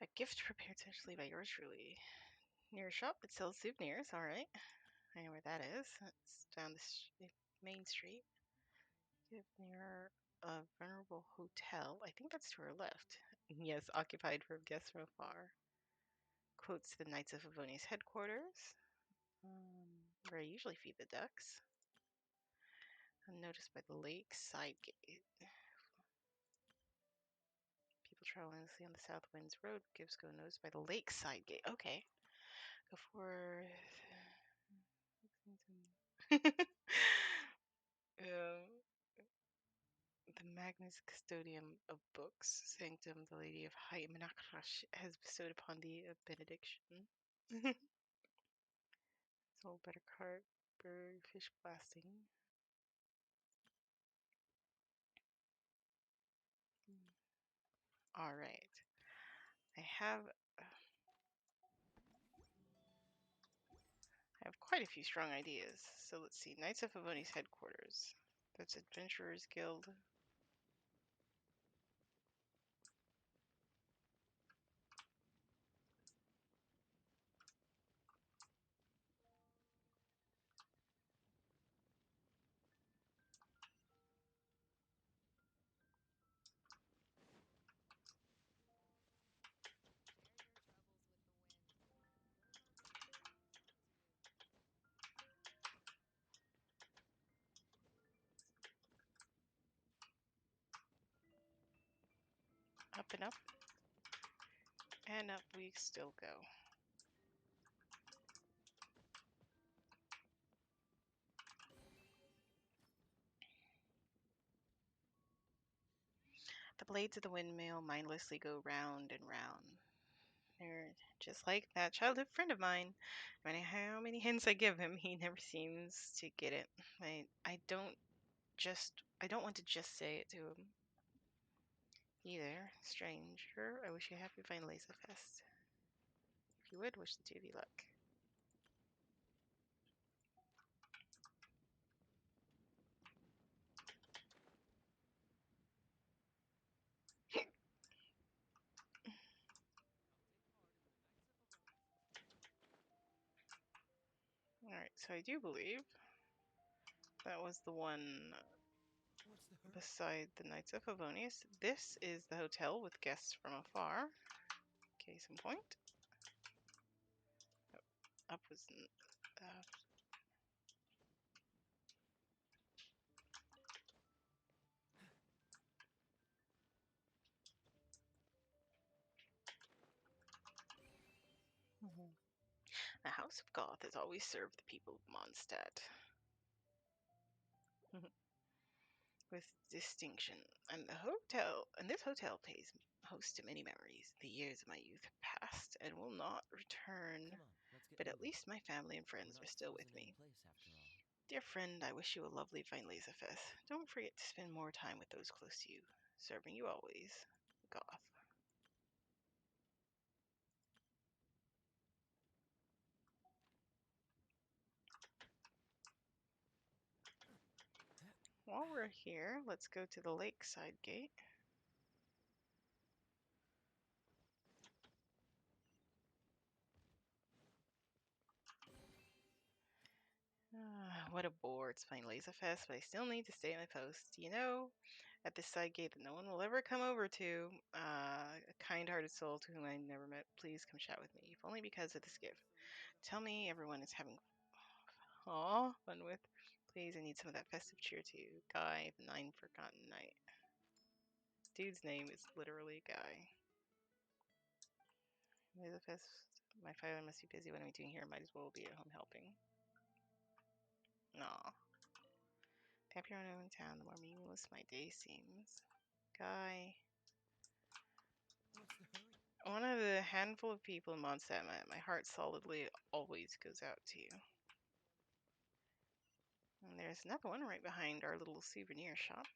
A gift prepared specially by yours truly. Near a shop that sells souvenirs. All right. I know where that is. It's down the main street. Gift near a venerable hotel. I think that's to our left. Yes, occupied for guests from afar. Quotes the Knights of Favonius headquarters, where I usually feed the ducks. Unnoticed by the lake side gate. People traveling on the South Winds Road gives go noticed by the lake side gate. Okay. Go for the Magnus Custodium of Books, Sanctum, the Lady of High Menakrash, has bestowed upon thee a benediction. Soul better cart, bird, fish blasting. All right. I have quite a few strong ideas. So let's see. Knights of Favoni's headquarters. That's Adventurers Guild. Up and up. And up we still go. The blades of the windmill mindlessly go round and round. They're just like that childhood friend of mine. No matter how many hints I give him, he never seems to get it. I don't want to just say it to him either. Stranger, I wish you a happy fine Laser Fest. If you would, wish the two of you luck. Alright, so I do believe that was the one What's the hurry? beside the Knights of Favonius. This is the hotel with guests from afar. Case in point. Oh, up was. The House of Goth has always served the people of Mondstadt with distinction, and this hotel pays host to many memories. The years of my youth have passed and will not return, Come on, let's get but at moving. least my family and We're friends not are still with frozen in me. place after all. Dear friend, I wish you a lovely fine Fest. Don't forget to spend more time with those close to you. Serving you always, Goth. While we're here, let's go to the lakeside gate. What a bore. It's playing Fest, but I still need to stay on my post. You know, at this side gate that no one will ever come over to, a kind-hearted soul to whom I never met, please come chat with me, if only because of this gift. Tell me everyone is having fun with. Please, I need some of that festive cheer too. Guy, the Nine Forgotten Knight. Dude's name is literally Guy. Fest. My father must be busy. What am I doing here? Might as well be at home helping. Aw. The happier I am in town, the more meaningless my day seems. Guy. What's the hurry? One of the handful of people in Mondstadt my heart solidly always goes out to you. And there's another one right behind our little souvenir shop.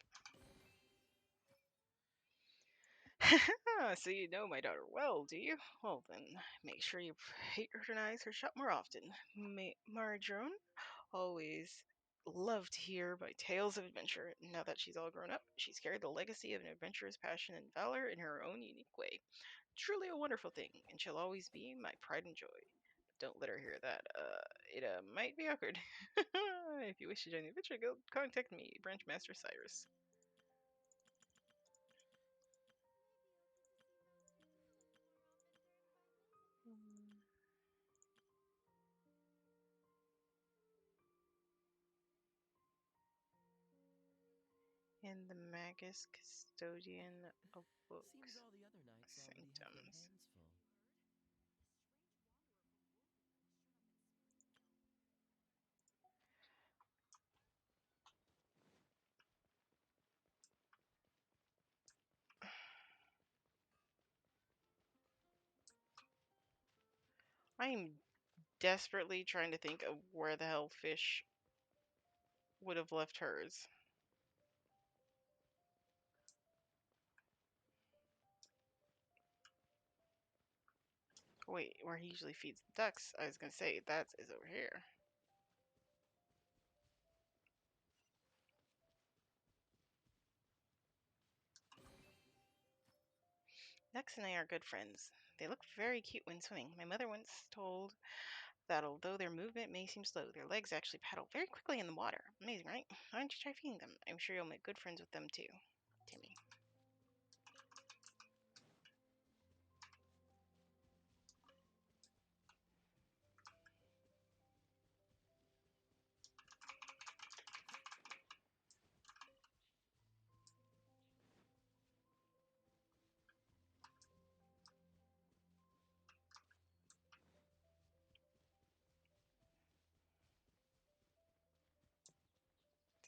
So you know my daughter well, do you? Well then, make sure you patronize her shop more often. Marjorie always loved to hear my tales of adventure. Now that she's all grown up, she's carried the legacy of an adventurous passion and valor in her own unique way. Truly a wonderful thing, and she'll always be my pride and joy. Don't let her hear that. It might be awkward. If you wish to join the adventure guild, contact me, Branch Master Cyrus. And the Magus Custodian of Seems Books. all the other knights already have their Sanctums. hands full. I am desperately trying to think of where the hell Fish would have left hers. Wait, where he usually feeds the ducks. I was gonna say that is over here. Ducks and I are good friends. They look very cute when swimming. My mother once told that although their movement may seem slow, their legs actually paddle very quickly in the water. Amazing, right? Why don't you try feeding them? I'm sure you'll make good friends with them too. Timmy.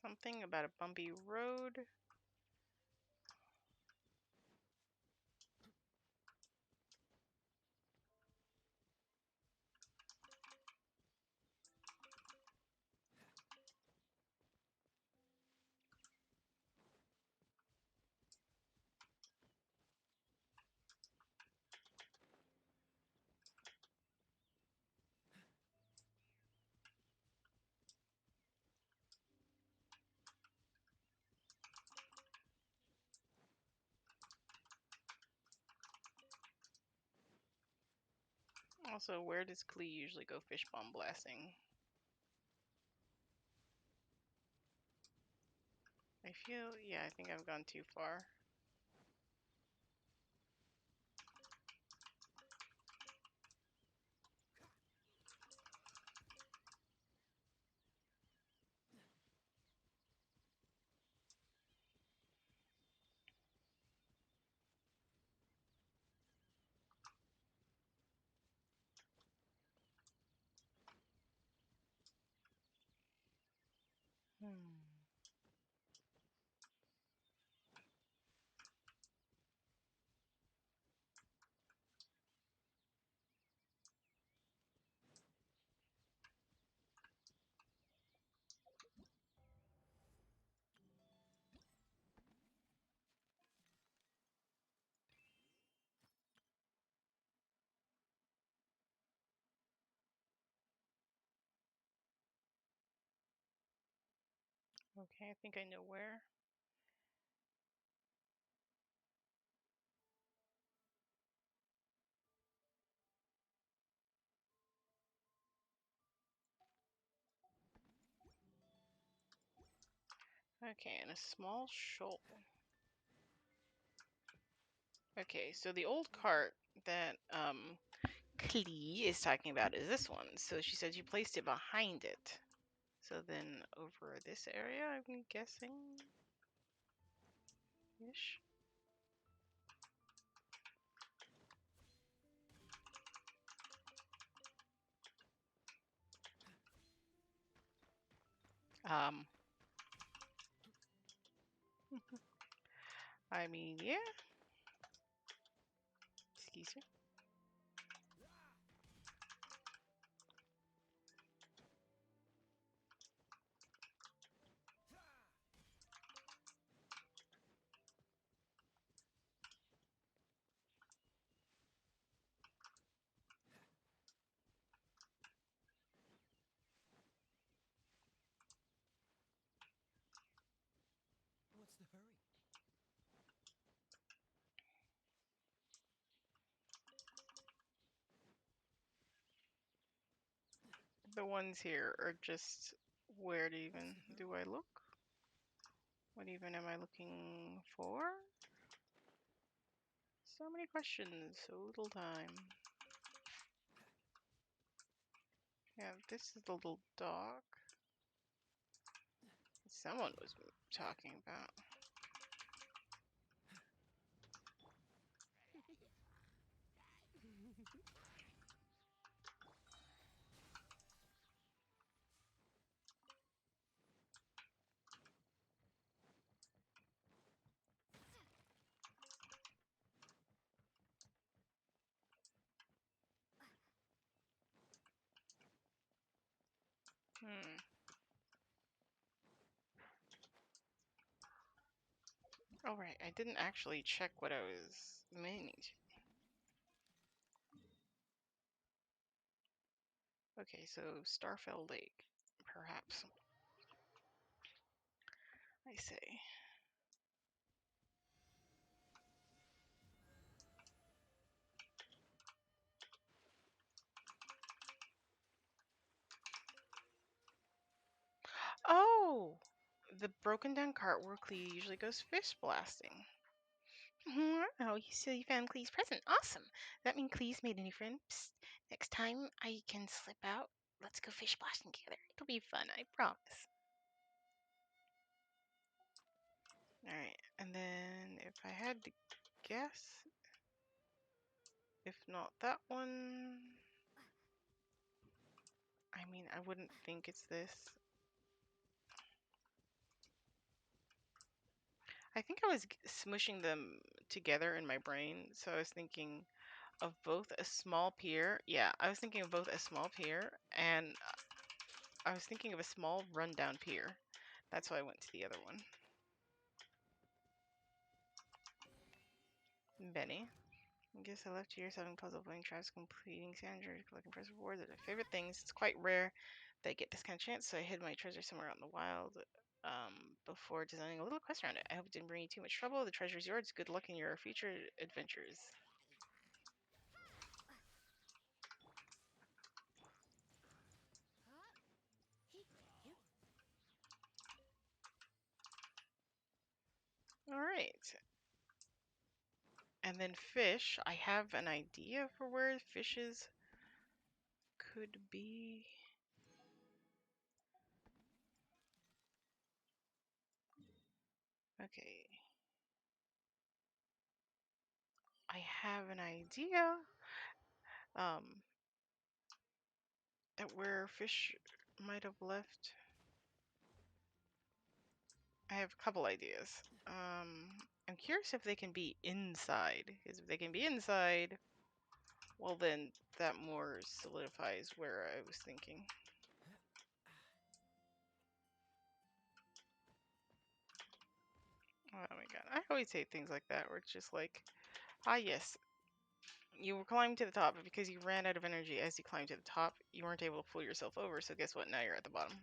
Something about a bumpy road. Also, where does Klee usually go fish bomb blasting? Yeah, I think I've gone too far. Hmm. Okay, I think I know where. Okay, in a small shoal. Okay, so the old cart that Klee is talking about is this one. So she said you placed it behind it. So then over this area, I'm guessing ish. Um, I mean, yeah. Excuse me. What's the hurry? The ones here are just where to What's even the do hurry? I look? What even am I looking for? So many questions, so little time. Yeah, this is the little dog someone was talking about. Hmm. Oh, right. I didn't actually check what I was meaning to. Okay, so Starfell Lake, perhaps. I say. Oh! The broken down cart where Clee usually goes fish blasting. Oh, so you found Clee's present. Awesome. That means Clee's made a new friend. Psst. Next time I can slip out, let's go fish blasting together. It'll be fun, I promise. Alright, and then if I had to guess, if not that one, I mean, I wouldn't think it's this. I think I was smushing them together in my brain, so I was thinking of both a small pier. Yeah, I was thinking of both a small pier and I was thinking of a small rundown pier. That's why I went to the other one. Benny. I guess I left here solving puzzle, playing traps, completing sanders, collecting prize rewards. They're my favorite things. It's quite rare that I get this kind of chance, so I hid my treasure somewhere out in the wild before designing a little quest around it. I hope it didn't bring you too much trouble. The treasure is yours. Good luck in your future adventures. right. And then fish. I have an idea for where fishes could be. Okay. I have an idea um, at where fish might have left. I have a couple ideas. I'm curious if they can be inside. Because if they can be inside, well, then that more solidifies where I was thinking. Oh my god. I always say things like that where it's just like, ah, yes, you were climbing to the top, but because you ran out of energy as you climbed to the top, you weren't able to pull yourself over, so guess what? Now you're at the bottom.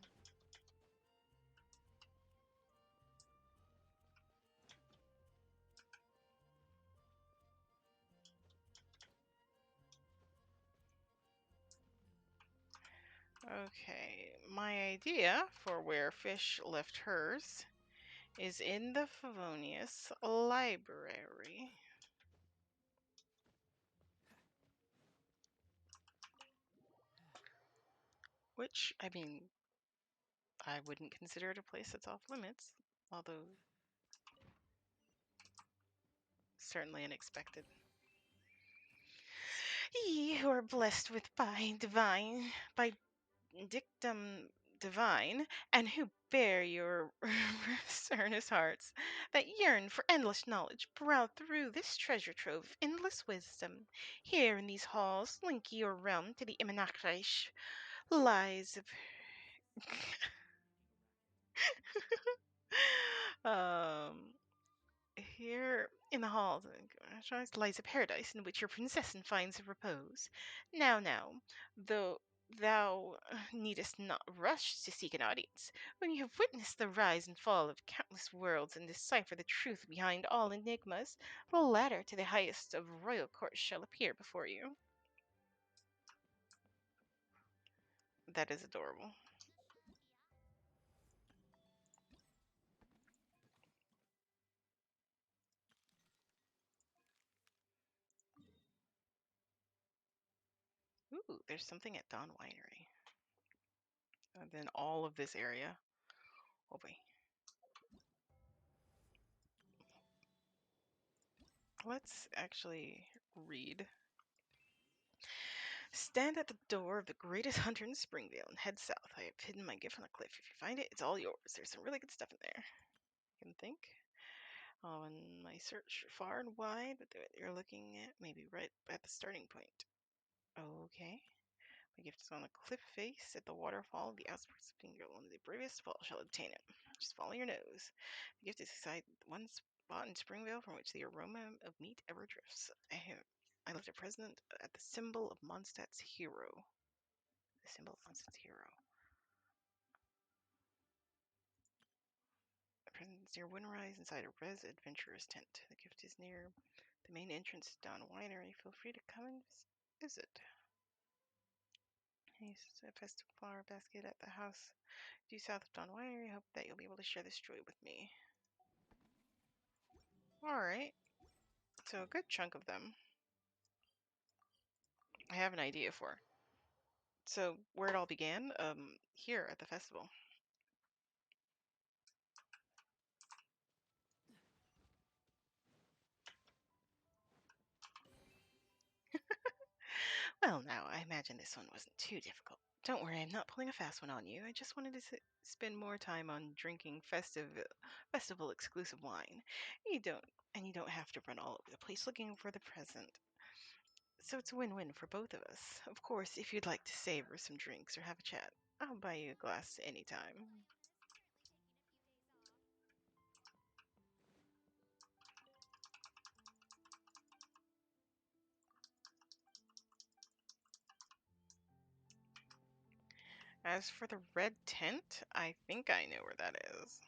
Okay, my idea for where fish left hers is in the Favonius Library. Which, I mean, I wouldn't consider it a place that's off limits, although certainly unexpected. Ye who are blessed with by dictum divine, and who bear your earnest hearts that yearn for endless knowledge, prowl through this treasure trove of endless wisdom. Here in these halls, link your realm to the Immanakreich lies um here in the halls lies a paradise in which your princess finds repose. Now, though thou needest not rush to seek an audience, when you have witnessed the rise and fall of countless worlds and decipher the truth behind all enigmas, the ladder to the highest of royal courts shall appear before you. That is adorable. Ooh, there's something at Dawn Winery. And then all of this area. Oh boy. Let's actually read. Stand at the door of the greatest hunter in Springvale and head south. I have hidden my gift on a cliff. If you find it, it's all yours. There's some really good stuff in there. You can think. On my search far and wide, but you're looking at maybe right at the starting point. Okay. My gift is on a cliff face at the waterfall of the outskirts of Springvale. Only the bravest of all shall obtain it. Just follow your nose. The gift is beside one spot in Springvale from which the aroma of meat ever drifts. I left a present at the symbol of Mondstadt's hero. The symbol of Mondstadt's hero. A present is near Windrise inside a res adventurer's tent. The gift is near the main entrance to Dawn Winery. Feel free to come and visit. A festive flower basket at the house due south of Dawn Winery. Hope that you'll be able to share this joy with me. Alright. So a good chunk of them I have an idea for. So where it all began, here at the festival. Well, now, I imagine this one wasn't too difficult. Don't worry, I'm not pulling a fast one on you. I just wanted to spend more time on drinking festival exclusive wine. You don't have to run all over the place looking for the present. So it's a win-win for both of us. Of course, if you'd like to savor some drinks or have a chat, I'll buy you a glass anytime. As for the red tent, I think I know where that is.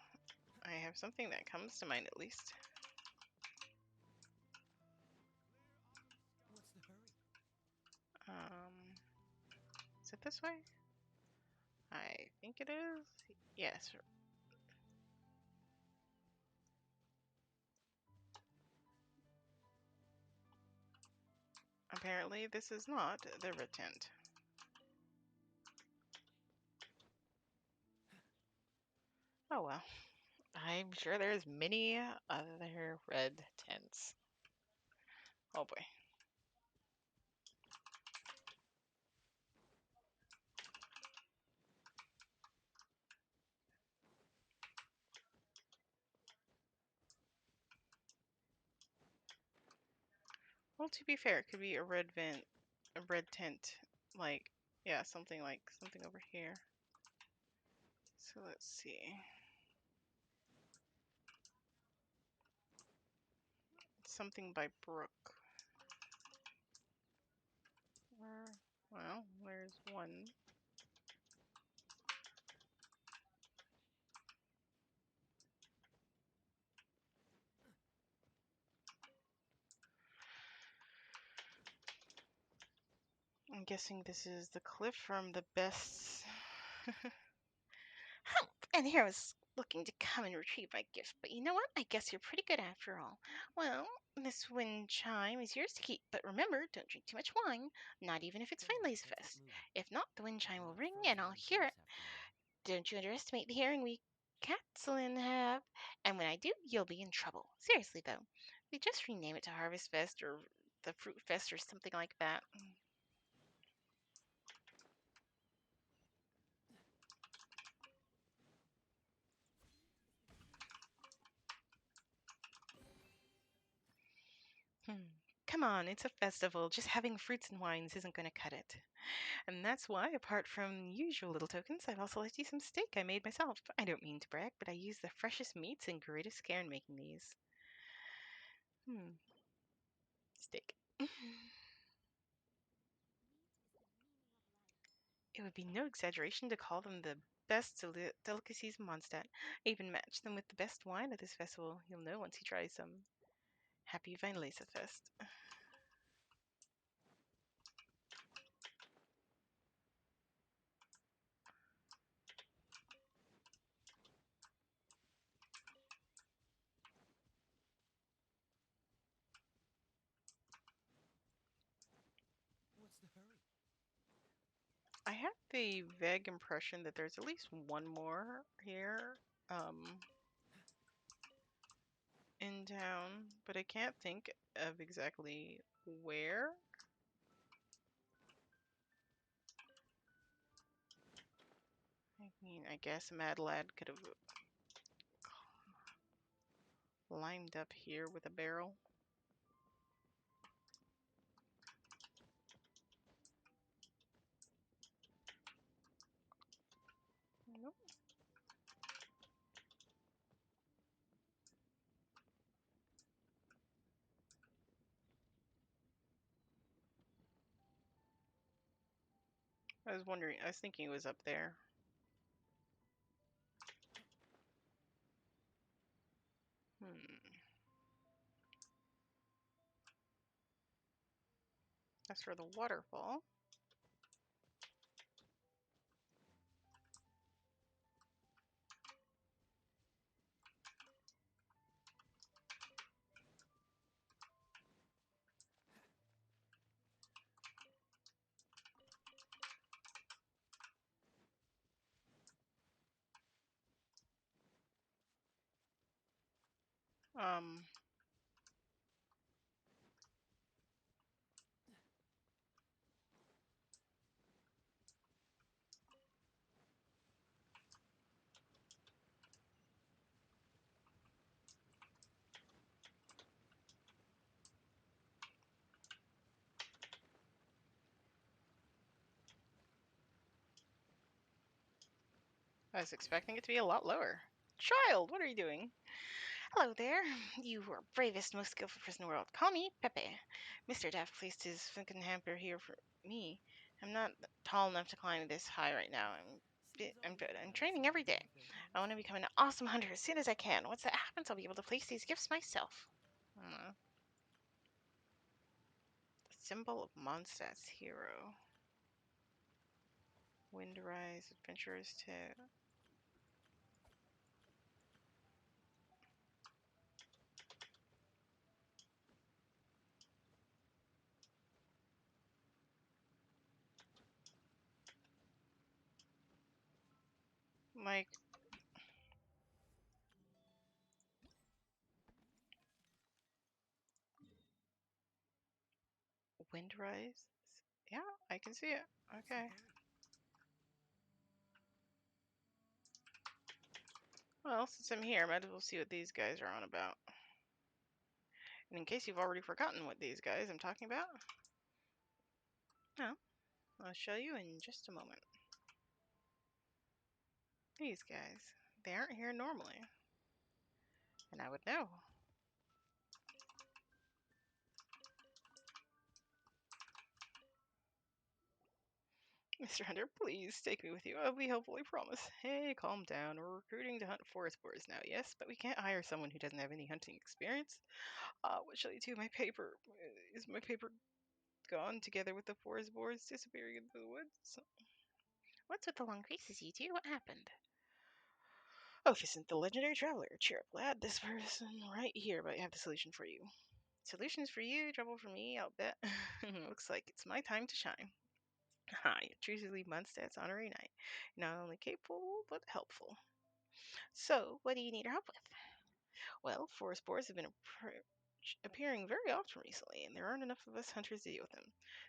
I have something that comes to mind at least. What's the hurry? Is it this way? I think it is. Yes. Apparently, this is not the red tent. Oh well. I'm sure there's many other red tents. Oh boy. Well, to be fair, it could be a red vent, a red tent, like, yeah, something like something over here. So let's see. Something by Brook. Well, there's one. I'm guessing this is the cliff from the best. Hump! And here I was looking to come and retrieve my gift, but you know what? I guess you're pretty good after all. Well, this wind chime is yours to keep, but remember, don't drink too much wine, not even if it's Come on, Finlay's let's get fest. moving. If not, the wind chime We're will not ring and frozen I'll in hear place it. after all. Don't you underestimate the hearing we Catslin have. And when I do, you'll be in trouble. Seriously, though. We just rename it to Harvest Fest or the Fruit Fest or something like that. Hmm. Come on, it's a festival. Just having fruits and wines isn't going to cut it. And that's why, apart from usual little tokens, I've also left you some steak I made myself. I don't mean to brag, but I use the freshest meats and greatest care in making these. Hmm. Steak. It would be no exaggeration to call them the best delicacies in Mondstadt. I even match them with the best wine at this festival. You'll know once you try some. Happy Weinlese Fest. What's the hurry? I have the vague impression that there's at least one more here in town, but I can't think of exactly where. I mean, I guess a mad lad could have climbed up here with a barrel. Nope. I was wondering, I was thinking it was up there. Hmm. As for the waterfall, um, I was expecting it to be a lot lower. Child, what are you doing? Hello there. You are bravest, most skillful person in the world. Call me Pepe. Mr. Daft placed his fucking hamper here for me. I'm not tall enough to climb this high right now. Seems I'm, odd you I'm brought training every outside day. green I fragrance. want to become an awesome hunter as soon as I can. Once that happens, I'll be able to place these gifts myself. The symbol of Mondstadt's hero. Windrise, adventurers tale. Like, Windrise? Yeah, I can see it. What's the Okay. hurry? Well, since I'm here, I might as well see what these guys are on about. And in case you've already forgotten what these guys I'm talking about, no, I'll show you in just a moment. These guys, they aren't here normally. And I would know. Mr. Hunter, please take me with you. I'll be helpful, I promise. Hey, calm down. We're recruiting to hunt forest boars now, yes, but we can't hire someone who doesn't have any hunting experience. What shall I do? My paper. Is my paper gone together with the forest boars disappearing into the woods? What's with the long faces, you two? What happened? Oh, isn't the legendary traveler. Cheer up, lad. This person right here might have the solution for you. Solutions for you, trouble for me, I'll bet. Looks like it's my time to shine. Hi, truthfully, Munstad's honorary knight. Not only capable, but helpful. So, what do you need our help with? Well, forest boars have been appearing very often recently, and there aren't enough of us hunters to deal with them.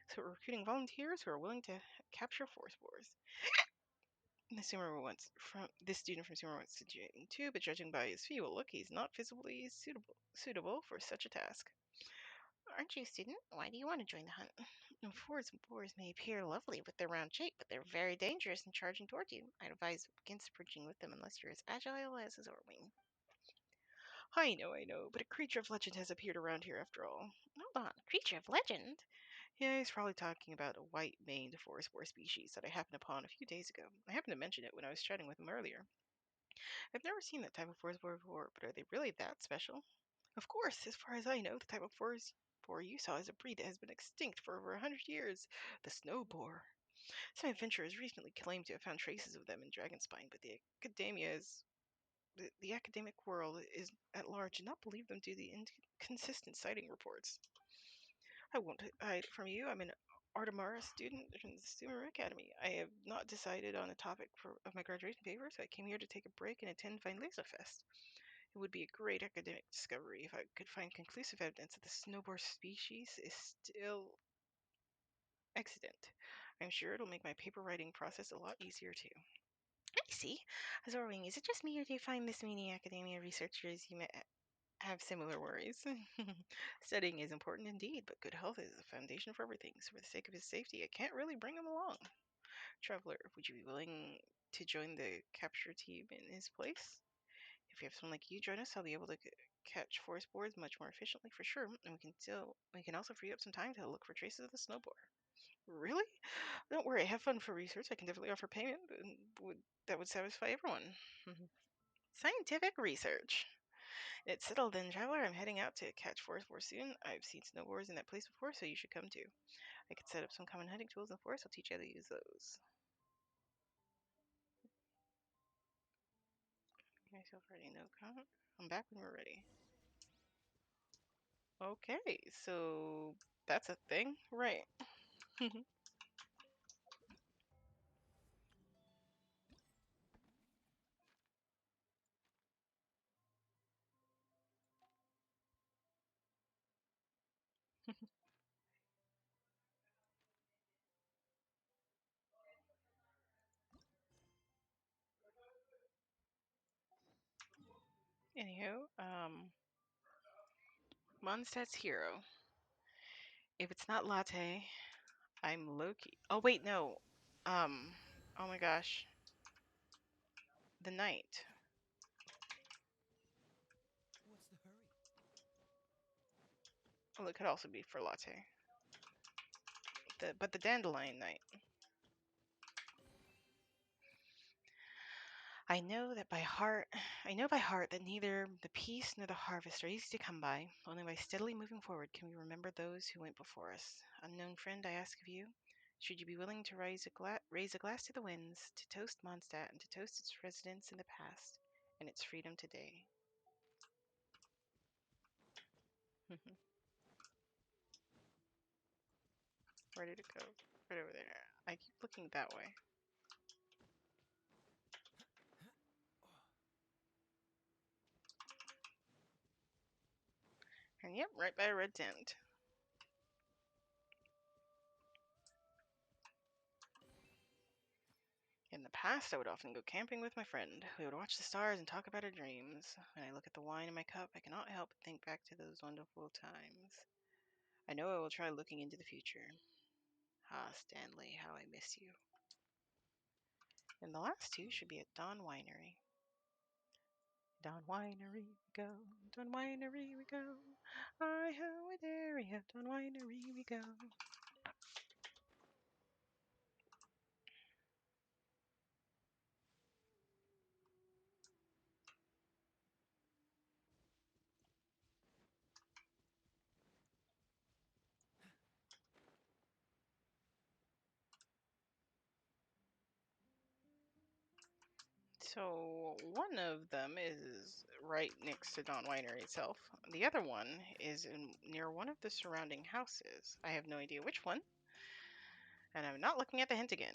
So we're recruiting volunteers who are willing to capture forest boars. This student from Sumer wants to join too, but judging by his feeble look, he's not physically suitable for such a task. Aren't you a student? Why do you want to join the hunt? Forest boars may appear lovely with their round shape, but they're very dangerous in charging toward you. I'd advise against approaching with them unless you're as agile as a Zorwing. I know, but a creature of legend has appeared around here after all. Hold on, creature of legend? Yeah, he's probably talking about a white-maned forest boar species that I happened upon a few days ago. I happened to mention it when I was chatting with him earlier. I've never seen that type of forest boar before, but are they really that special? Of course, as far as I know, the type of forest boar you saw is a breed that has been extinct for over 100 years, the snow boar. Some adventurers recently claimed to have found traces of them in Dragonspine, but the academic world is at large did not believe them due to the inconsistent sighting reports. I won't hide it from you. I'm an Artemara student from the Sumer Academy. I have not decided on a topic of my graduation paper, so I came here to take a break and attend Fine Laser Fest. It would be a great academic discovery if I could find conclusive evidence that the snowboard species is still extant. I'm sure it'll make my paper writing process a lot easier too. I see. Zorwing, is it just me or do you find this many academia researchers you met have similar worries? Studying is important indeed, but good health is the foundation for everything. So for the sake of his safety, I can't really bring him along. Traveler, would you be willing to join the capture team in his place? If you have someone like you join us, I'll be able to catch forest boars much more efficiently for sure, and we can also free up some time to look for traces of the snowboard. Really? Don't worry, have fun for research. I can definitely offer payment that would satisfy everyone. Scientific research. It's settled then, traveler. I'm heading out to catch forest boars soon. I've seen snowboards in that place before, so you should come too. I could set up some common hunting tools in the forest. I'll teach you how to use those. Myself ready, no comment. I'm back when we're ready. Okay, so that's a thing, right? Anywho, Mondstadt's hero. If it's not latte, I'm Loki. Oh wait, no. Um, oh my gosh, the knight. What's the hurry? Well, it could also be for latte. But the dandelion knight. I know by heart that neither the peace nor the harvest are easy to come by. Only by steadily moving forward can we remember those who went before us. Unknown friend, I ask of you, should you be willing to raise a glass to the winds, to toast Mondstadt, and to toast its residents in the past, and its freedom today? Where did it go? Right over there. I keep looking that way. And yep, right by a red tent. In the past, I would often go camping with my friend. We would watch the stars and talk about our dreams. When I look at the wine in my cup, I cannot help but think back to those wonderful times. I know I will try looking into the future. Ah, Stanley, how I miss you. And the last two should be at Dawn Winery. Dawn Winery we go, Dawn Winery we go. I how it area, Dawn Winery we go. So one of them is right next to Dawn Winery itself. The other one is near one of the surrounding houses. I have no idea which one, and I'm not looking at the hint again.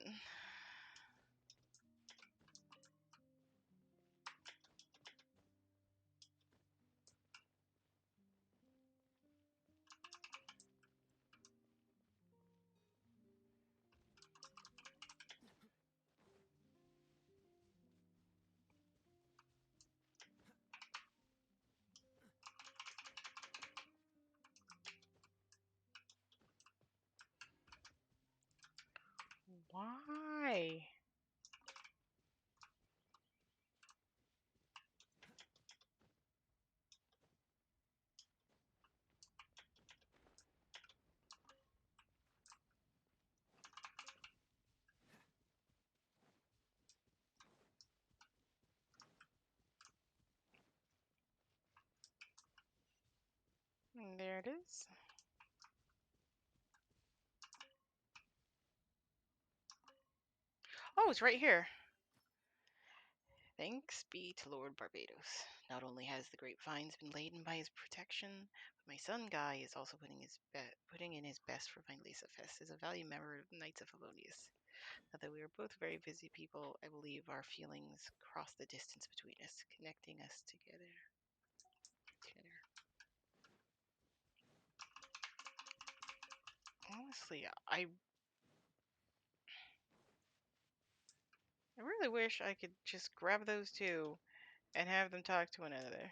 Why? And there it is. Oh, it's right here. Thanks be to Lord Barbados. Not only has the grapevines been laden by his protection, but my son Guy is also putting in his best for Vinelisa Fest as a valued member of the Knights of Felonius. Although we are both very busy people, I believe our feelings cross the distance between us, connecting us together. Honestly, I really wish I could just grab those two and have them talk to one another.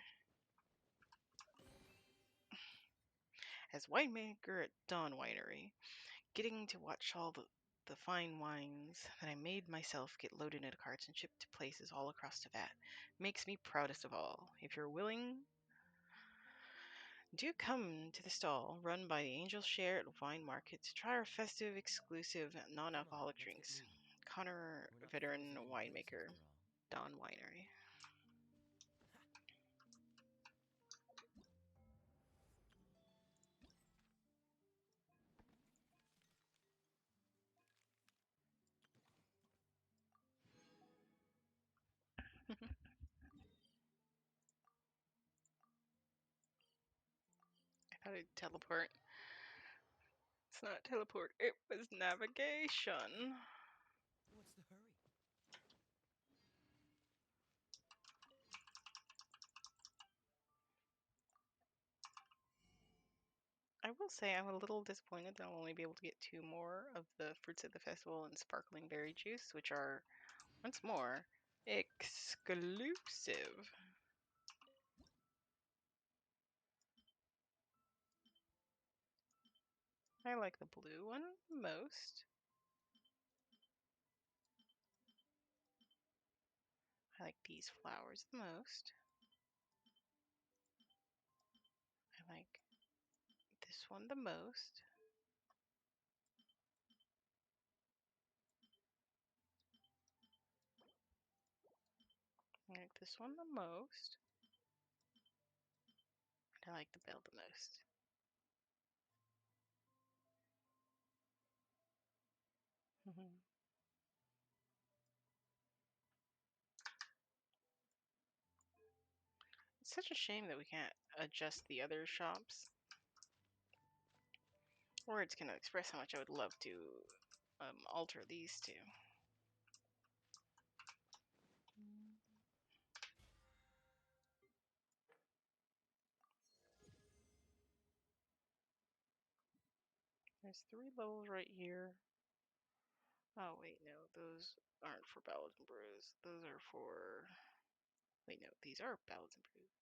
As winemaker at Dawn Winery, getting to watch all the fine wines that I made myself get loaded into carts and shipped to places all across Tibet makes me proudest of all. If you're willing, do come to the stall run by the Angel Share at Wine Market to try our festive, exclusive, non-alcoholic Come on, let's drinks. get moving. Connor, We're not veteran frozen in place winemaker, after all. Dawn Winery. I thought it'd teleport. It's not teleport, it was navigation. What's the hurry? I will say I'm a little disappointed that I'll only be able to get two more of the fruits of the festival and sparkling berry juice, which are, once more, exclusive. I like the blue one most. I like these flowers the most. I like this one the most. I like this one the most. And I like the bell the most. It's such a shame that we can't adjust the other shops. Words cannot express how much I would love to alter these two. There's 3 levels right here. Oh, wait, no. Those aren't for Ballads and Brews. Those are for... Wait, no. These are Ballads and Brews.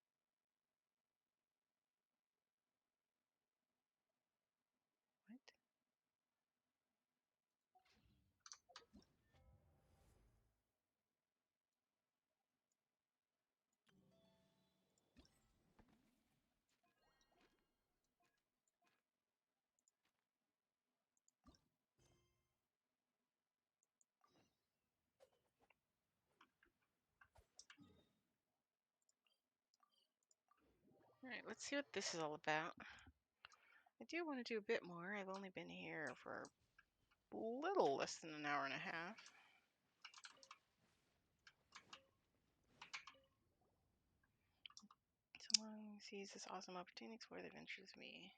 What? Alright, let's see what this is all about. I do want to do a bit more. I've only been here for a little less than an hour and a half. Someone sees this awesome opportunity to explore the adventures of me.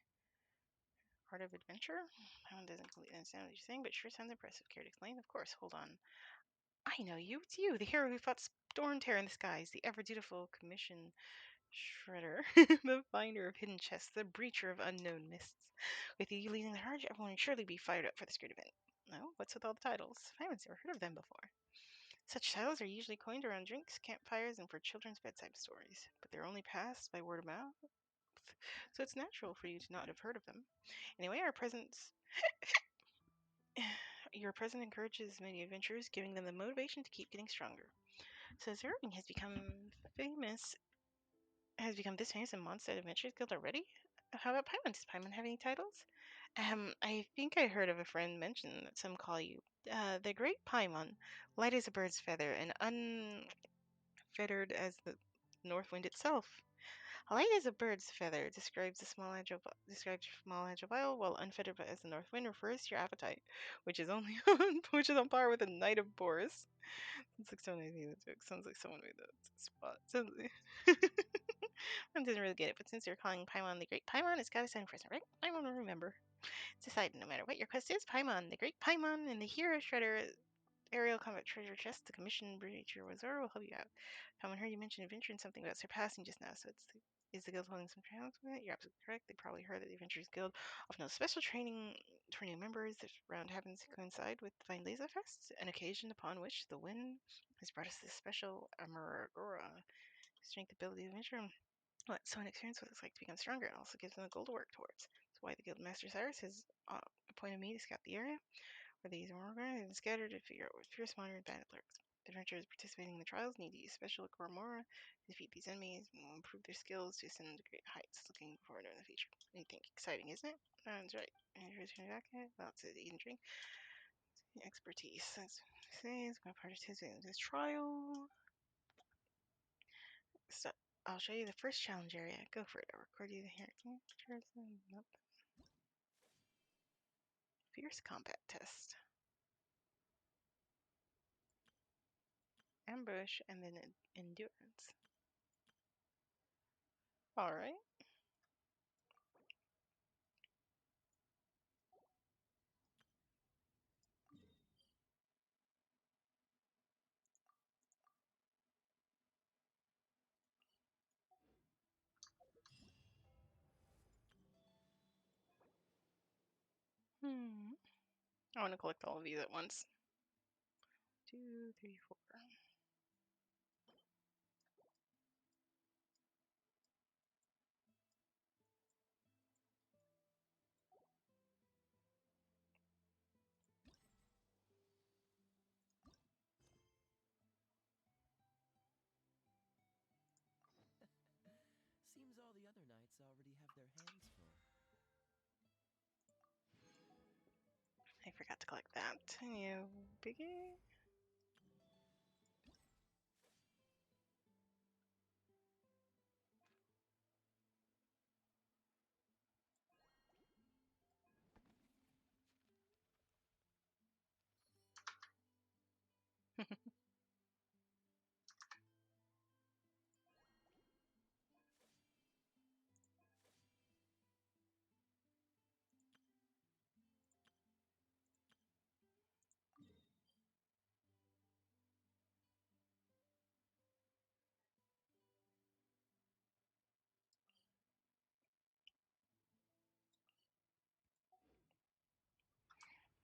Art of adventure? Paimon doesn't completely understand what you're saying, but sure sounds impressive. Care to explain? Of course, hold on. I know you. It's you, the hero who fought Storm Terror in the skies, the ever dutiful commission Shredder, the finder of hidden chests, the breacher of unknown mists. With you leading the charge, everyone would surely be fired up for this great event. No? What's with all the titles? I haven't ever heard of them before. Such titles are usually coined around drinks, campfires, and for children's bedside stories, but they're only passed by word of mouth, so it's natural for you to not have heard of them. Anyway, your presence encourages many adventurers, giving them the motivation to keep getting stronger. So Zerving famous has become this famous in Mondstadt Adventures Guild already? How about Paimon? Does Paimon have any titles? I think I heard of a friend mention that some call you the Great Paimon, light as a bird's feather and unfettered as the north wind itself. Light as a bird's feather describes small agile bile, while unfettered as the north wind refers to your appetite, which is only which is on par with a knight of Boris. Sounds like someone made that joke. Sounds like someone made that spot. I doesn't really get it, but since you're calling Paimon the Great Paimon, it's gotta sound present, right? Paimon will remember. It's decided no matter what your quest is, Paimon, the Great Paimon, and the Hero Shredder Aerial Combat Treasure Chest, the Commission Breacher Wizard will help you out. Paimon heard you mention adventure and something about surpassing just now, so is the guild holding some trials with it? You're absolutely correct. They probably heard that the Adventurers Guild often has special training for new members. This round happens to coincide with Divine Laser Fest, an occasion upon which the wind has brought us this special Amaragora strength ability adventure. Let someone experience what it's like to become stronger. It also gives them a goal to work towards. That's why the Guild Master Cyrus has appointed me to scout the area where these are organized and scattered to figure out what fierce monitored bandit lurks. Adventurers participating in the trials need to use special Gormora to defeat these enemies and will improve their skills to ascend to great heights. Looking forward to the future. Anything exciting, isn't it? That's right. Adventurers turn back at lots to eat and drink. Expertise. That's what it says. Going to participate in this trial. So I'll show you the first challenge area. Go for it. I'll record you here. Nope. Fierce combat test. Ambush and then endurance. Alright. I want to collect all of these at once. 2, 3, 4. Seems all the other knights already have their hands full. I forgot to collect that. You biggie.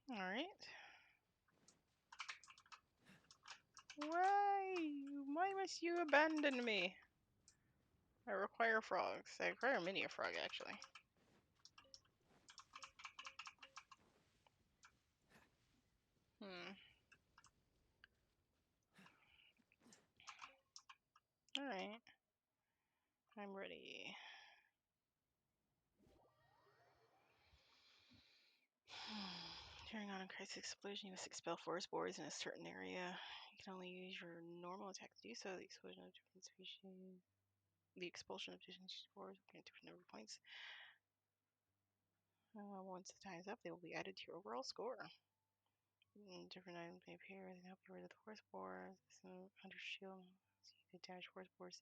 All right. Why? Why must you abandon me? I require frogs. I require many a frog, actually. Hmm. All right. I'm ready. During on a crisis explosion, you must expel forest boars in a certain area. You can only use your normal attack to do so. The explosion of different species. The expulsion of different boars will get different number of points. Once the time is up, they will be added to your overall score. Different items may appear and help you rid of the forest boars. Under shield, so you can damage forest boars.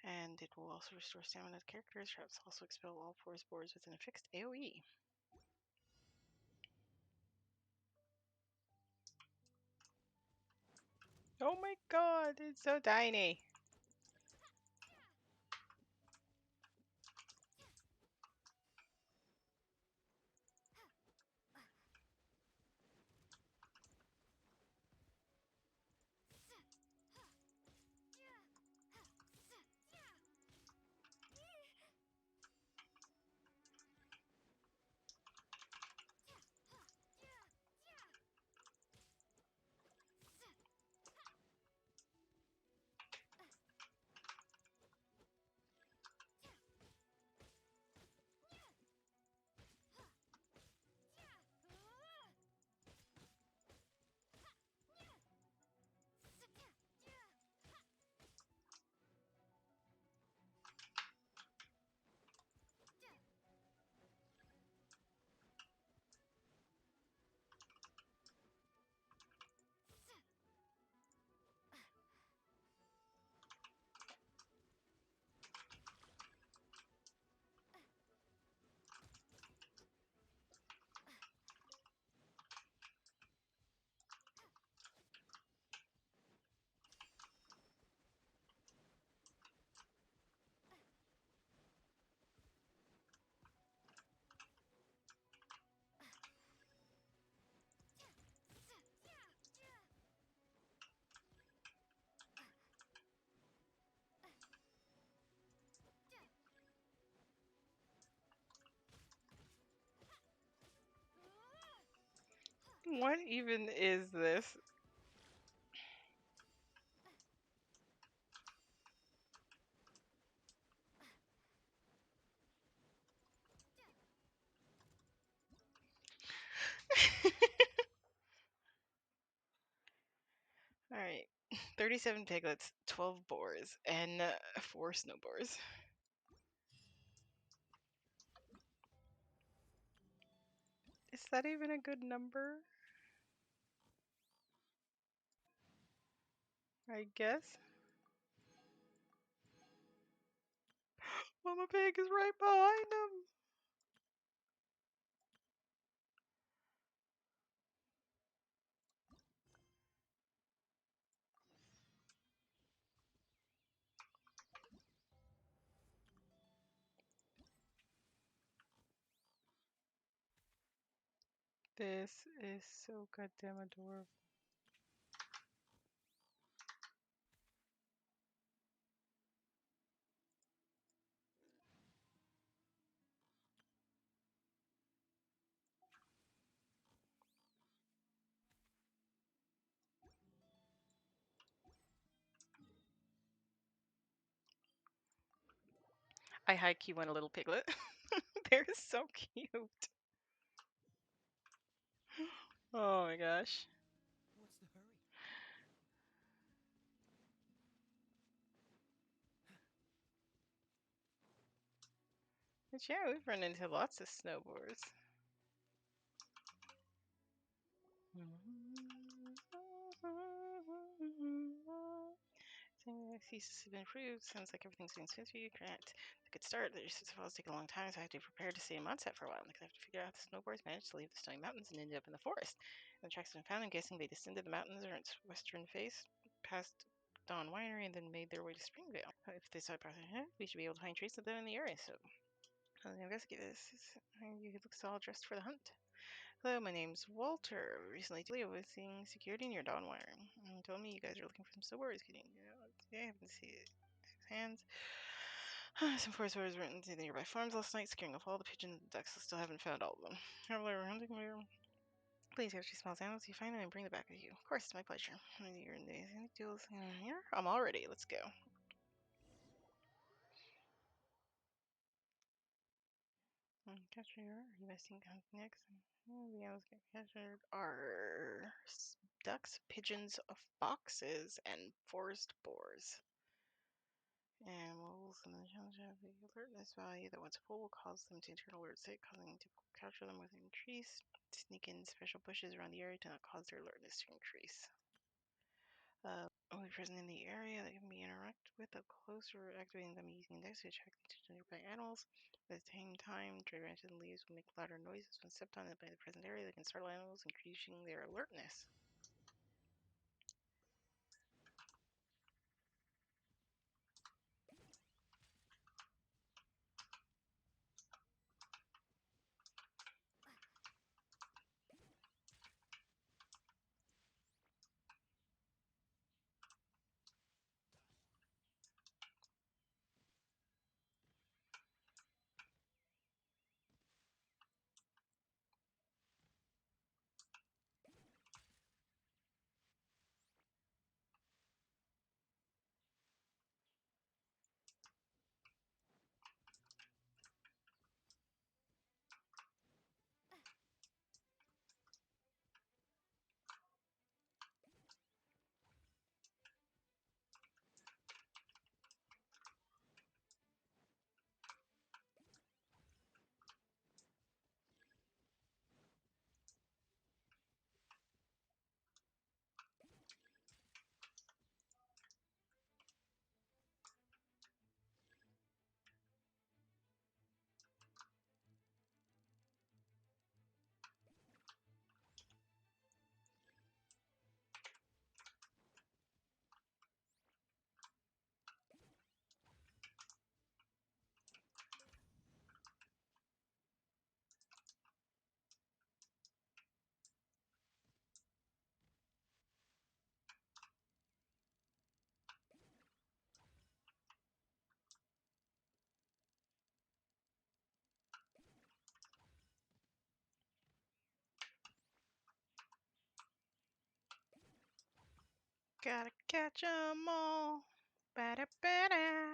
And it will also restore stamina to characters. Traps also expel all forest boars within a fixed AoE. Oh my god, it's so tiny. What even is this? Alright. 37 piglets, 12 boars, and 4 snow boars. Is that even a good number? I guess. Mama Pig is right behind him. This is so goddamn adorable. I high key want a little piglet. They're so cute. Oh my gosh. What's the hurry? But yeah, we've run into lots of snowboards. Thesis has been approved. Sounds like everything's going smoothly. Grant. A good start. The research files take a long time, so I have to prepare to stay in Mondstadt for a while. Because I have to figure out how the snowboards managed to leave the snowy mountains and ended up in the forest. And the tracks have been found. I'm guessing they descended the mountains or its western face, past Dawn Winery, and then made their way to Springvale. If they saw process, we should be able to find traces of them in the area. So I'll investigate this. He looks all dressed for the hunt. Hello, my name's Walter. Recently, overseeing security near Dawnwire. Told me you guys are looking for some stores. Getting, I haven't seen it. Hands. Some forest orders written to the nearby farms last night, scaring off all the pigeons and ducks. Still haven't found all of them. However, hunting there. Please catch small animals you find and bring them back with you. Of course, it's my pleasure. You're in the deals here. I'm all ready. Let's go. Capture you must think next. The animals get captured are ducks, pigeons, foxes, and forest boars. Animals and the challenge have the alertness value that once full will cause them to enter an alert state, causing to capture them within trees. Sneak in special bushes around the area to not cause their alertness to increase. Only present in the area that can be interacted with up close or activating them using dice to attract the attention of nearby animals. At the same time, tree branches and leaves will make louder noises when stepped on by the present area that can startle animals, increasing their alertness. Gotta catch 'em all. Bada bada.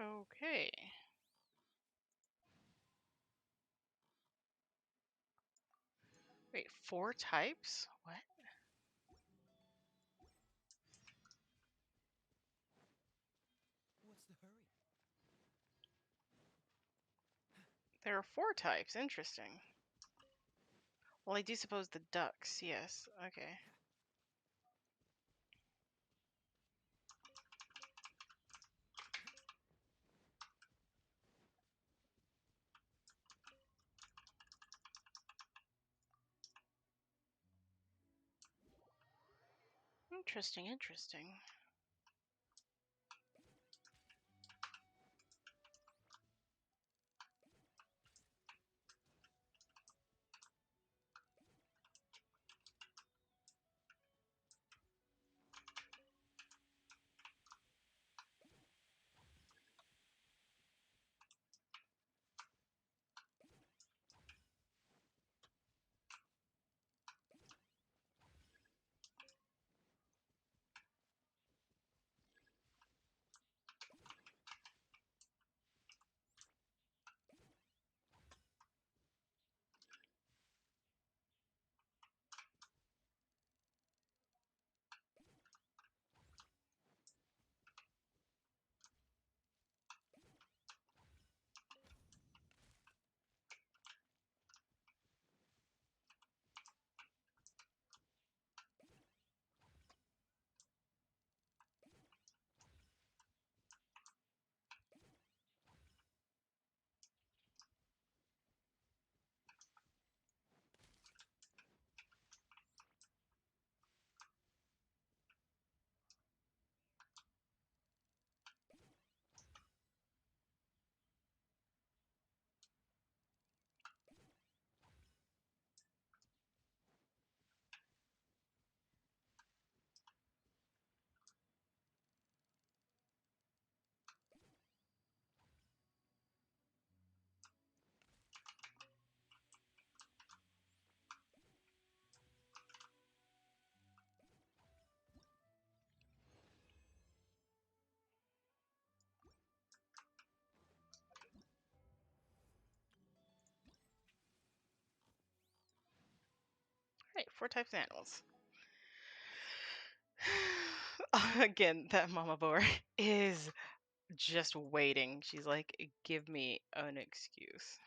Okay. Wait, 4 types? What? What's the hurry? There are 4 types. Interesting. Well, I do suppose the ducks, yes. Okay. Interesting, interesting. Right, 4 types of animals. Again, that mama boar is just waiting. She's like, give me an excuse.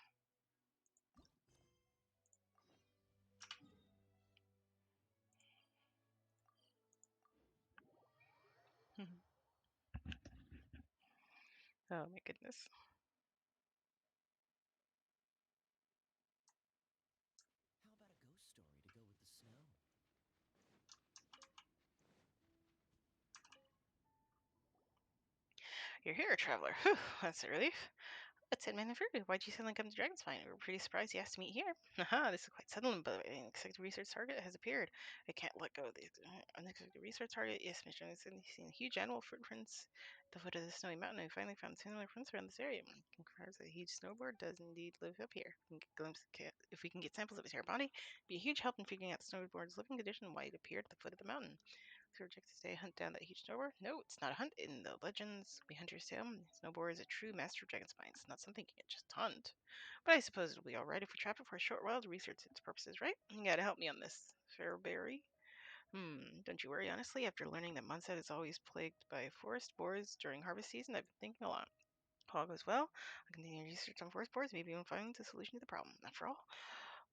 Oh my goodness. How about a ghost story to go with the snow? You're here, traveler. Whew, that's a relief. It's Edmund Fruit. Why'd you suddenly come to Dragonspine? We were pretty surprised you asked to meet here. Haha, this is quite sudden, but an unexpected research target has appeared. I can't let go of the unexpected research target. Yes, Mr. Anderson, you've seen huge animal footprints at the foot of the snowy mountain. We finally found similar prints around this area. Confirms that a huge snowboard does indeed live up here. If we can get samples of its hair body, it'd be a huge help in figuring out the snowboard's living condition and why it appeared at the foot of the mountain. To reject this day, hunt down that huge snowboard? No, it's not a hunt. In the legends we hunters tale, snowboard is a true master of dragon spines, not something you can just hunt. But I suppose it'll be alright if we trap it for a short while to research its purposes, right? You gotta help me on this, Fairberry. Don't you worry, honestly, after learning that Munset is always plagued by forest boars during harvest season, I've been thinking a lot. If all goes well, I'll continue research on forest boars, maybe even find a solution to the problem. After all,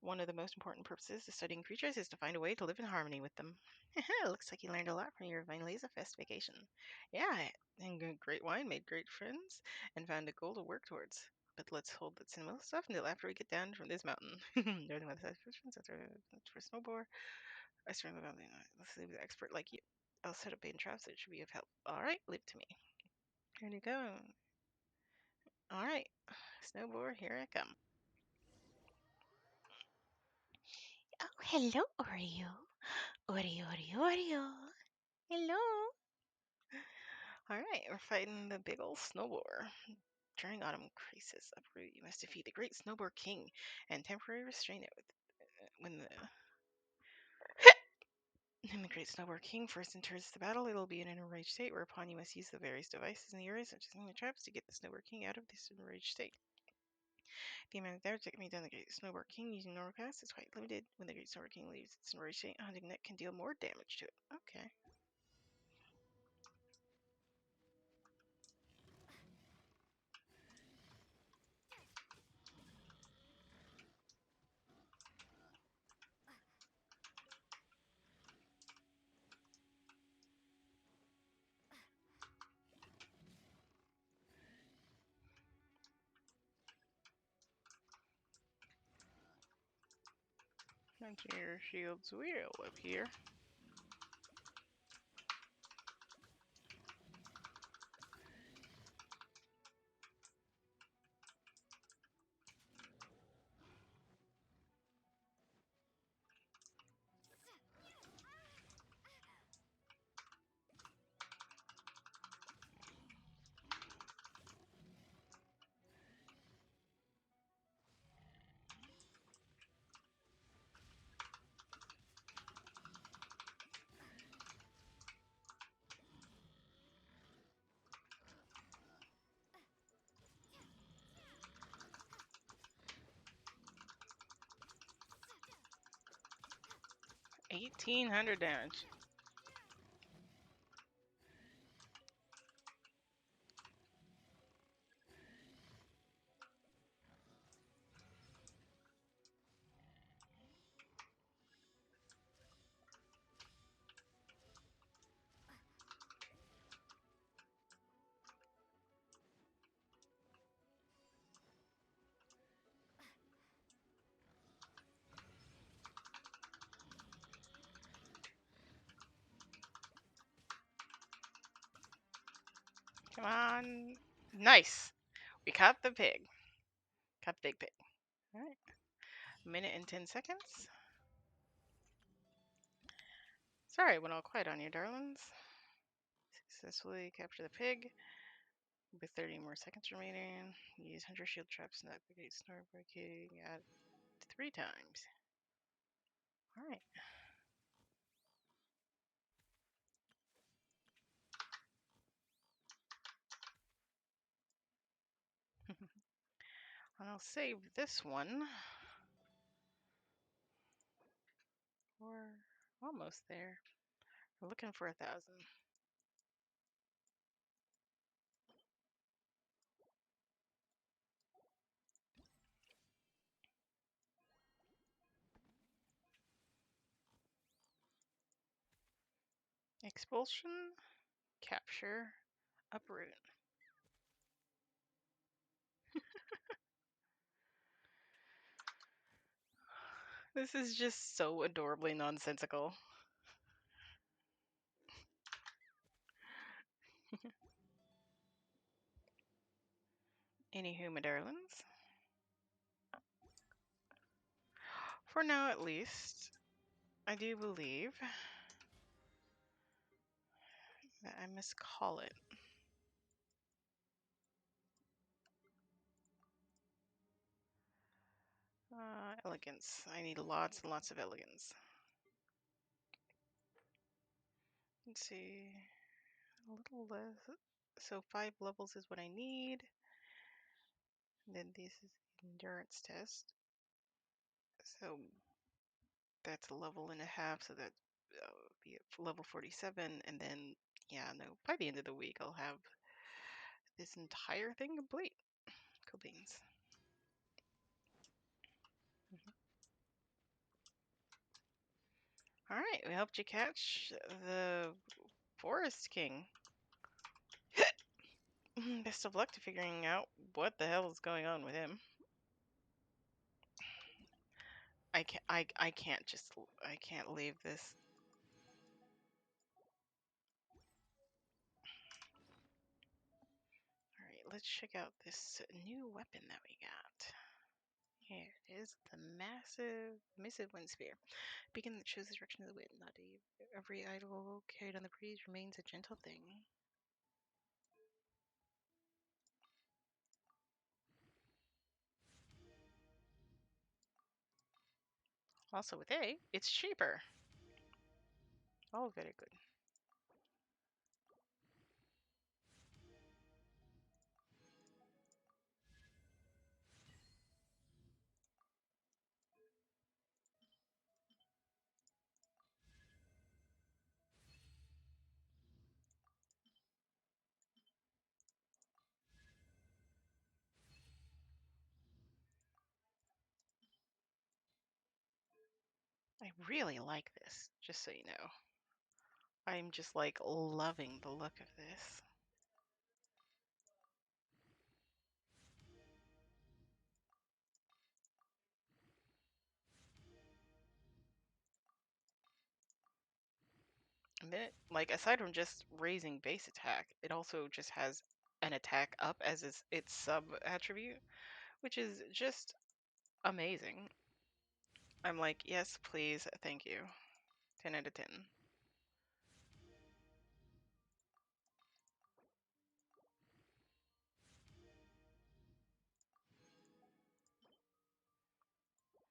one of the most important purposes of studying creatures is to find a way to live in harmony with them. Looks like you learned a lot from your Vinalesa Fest vacation. Yeah, and great wine, made great friends, and found a goal to work towards. But let's hold that sentimental stuff until after we get down from this mountain. Learning about the for snowboard. Let's leave the expert like you. I'll set up bait and traps. It should be of help. All right, leave it to me. Here you go. All right, snowboard, here I come. Oh, hello, Oreo. Oreo, Oreo, Oreo. Hello. All right, we're fighting the big old snowboard. During autumn crisis uproot, you must defeat the great snowboard king and temporarily restrain it with when the great snowboard king first enters the battle. It'll be in an enraged state, whereupon you must use the various devices in the area, such as the traps, to get the snowboard king out of this enraged state. The amount of damage that can be done to the great snowboard king using normal cast is quite limited. When the great snowboard king leaves its enraged state, hunting net can deal more damage to it. Okay. Your shields will up here. 1800 damage. Come on. Nice. We caught the pig. Caught the big pig. All right. Minute and 10 seconds. Sorry, I went all quiet on you, darlings. Successfully capture the pig with 30 more seconds remaining. Use Hunter Shield Traps, Navigate Snore Breaking at 3 times. Alright. I'll save this one. We're almost there. We're looking for 1,000. Expulsion, capture, uproot. This is just so adorably nonsensical. Anywho, my darlings. For now, at least, I do believe that I miscall it. Elegance. I need lots and lots of elegance. Let's see. A little less. So 5 levels is what I need. And then this is the endurance test. So that's a level and a half. So that would be at level 47. And then, yeah, no, by the end of the week, I'll have this entire thing complete. Cool beans. All right, we helped you catch the Forest King. Best of luck to figuring out what the hell is going on with him. I can't just I can't leave this. All right, let's check out this new weapon that we got. Here it is, the massive wind spear. Beacon that shows the direction of the wind. Not every idol carried on the breeze remains a gentle thing. Also with A, it's cheaper. Oh, very good. I really like this, just so you know. I'm just like loving the look of this. And then, like, aside from just raising base attack, it also just has an attack up as its sub attribute, which is just amazing. I'm like, yes, please, thank you. 10 out of 10.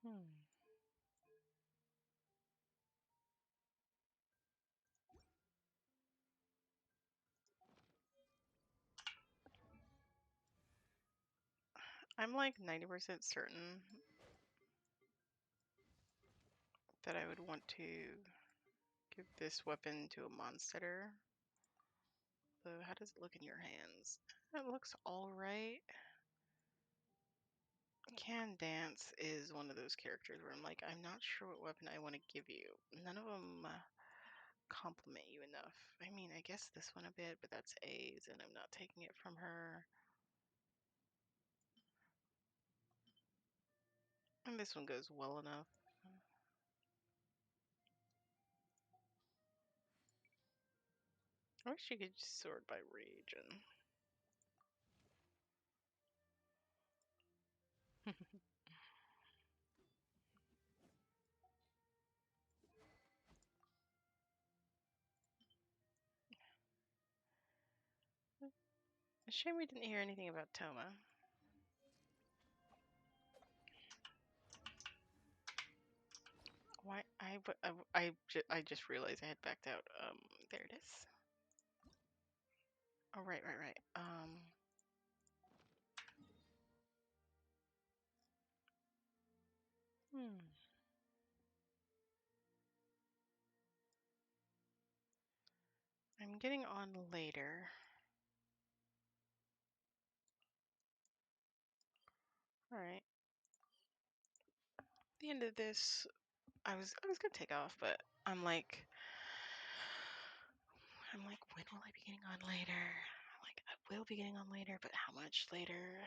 Hmm. I'm like 90% certain that I would want to Give this weapon to a monster. So how does it look in your hands? It looks alright. Can Dance is one of those characters where I'm like, I'm not sure what weapon I want to give you. None of them compliment you enough. I mean, I guess this one a bit, but that's A's, and I'm not taking it from her. And this one goes well enough. I wish you could just sort by region. A shame we didn't hear anything about Toma. Why I just realized I had backed out. There it is. Oh right. Hmm. I'm getting on later. All right. The end of this, I was gonna take off, but I'm like, when will I be getting on later? Like, I will be getting on later, but how much later?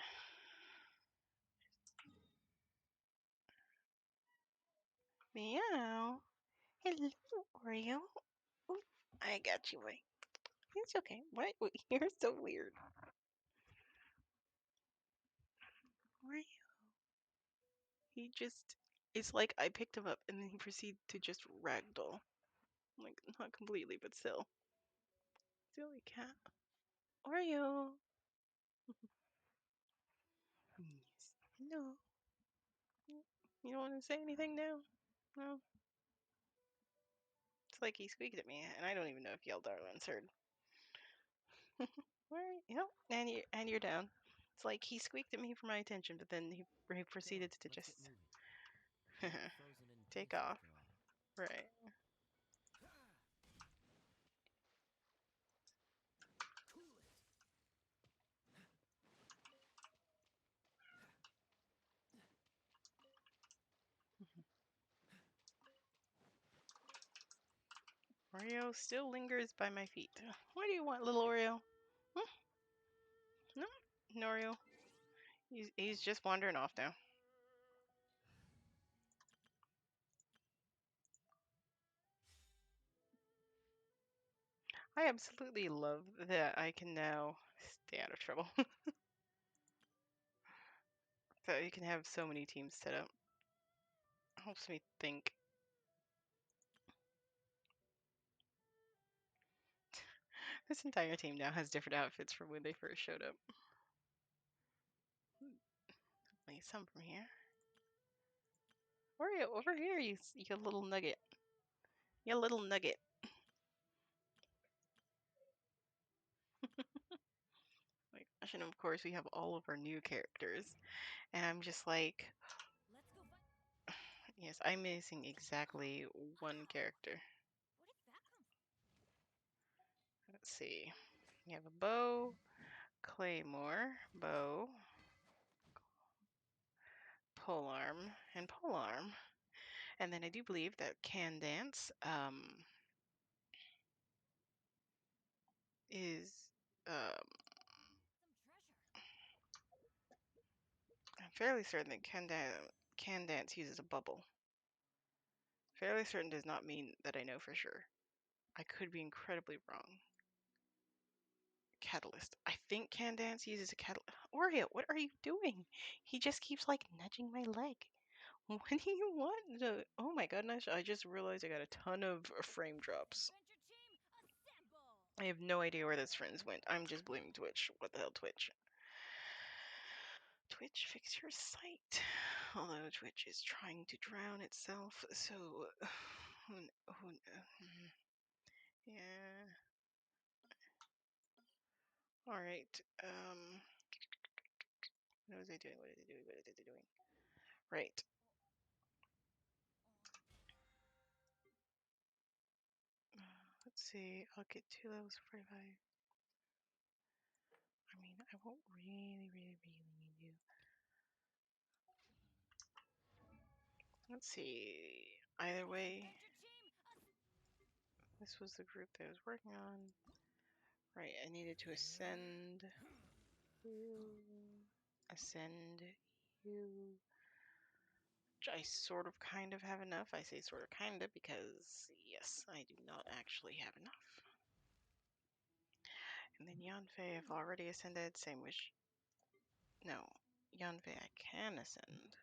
Meow. Hello, Oreo. Ooh, I got you, boy. It's okay. What? You're so weird. Oreo. It's like I picked him up and then he proceeded to just ragdoll. Like, not completely, but still. Silly cat. Oreo. Yes. No. You don't want to say anything now? No. It's like he squeaked at me, and I don't even know if Yell Darlin's heard. Alright, yep, and you're down. It's like he squeaked at me for my attention, but then he proceeded to Let's just get moving. You're not frozen in take place off. after all. Right. Cool it. Oreo still lingers by my feet. What do you want, little Oreo? Hmm? No, no, Oreo. He's just wandering off now. I absolutely love that I can now stay out of trouble. So you can have so many teams set up. Helps me think. This entire team now has different outfits from when they first showed up. Like some from here. Oreo, over here, you little nugget. You little nugget. Like, and of course, we have all of our new characters. And I'm just like, Let's go find. yes, I'm missing exactly one character. Where did that come from? Let's see. You have a bow, claymore, bow, polearm, and polearm. And then I do believe that can dance is Some treasure. I'm fairly certain that can dance uses a bubble. Fairly certain does not mean that I know for sure. I could be incredibly wrong. Catalyst. I think can dance uses a catalyst. Oreo, what are you doing? He just keeps like nudging my leg. What do you want? Oh my goodness, I just realized I got a ton of frame drops. Adventure team, assemble! I have no idea where those friends went. I'm just blaming Twitch. What the hell, Twitch? Twitch, fix your site. Although Twitch is trying to drown itself, so yeah. All right. What was I doing? What is it doing? What is it doing? Right. see. I'll get 2 levels before I buy. I mean, I won't really need you. Let's see. Either way, this was the group that I was working on. Right, I needed to ascend you. Ascend you. Which I sort of kind of have enough. I say sort of kind of because, yes, I do not actually have enough. And then Yanfei I've already ascended. Same wish. No, Yanfei I can ascend.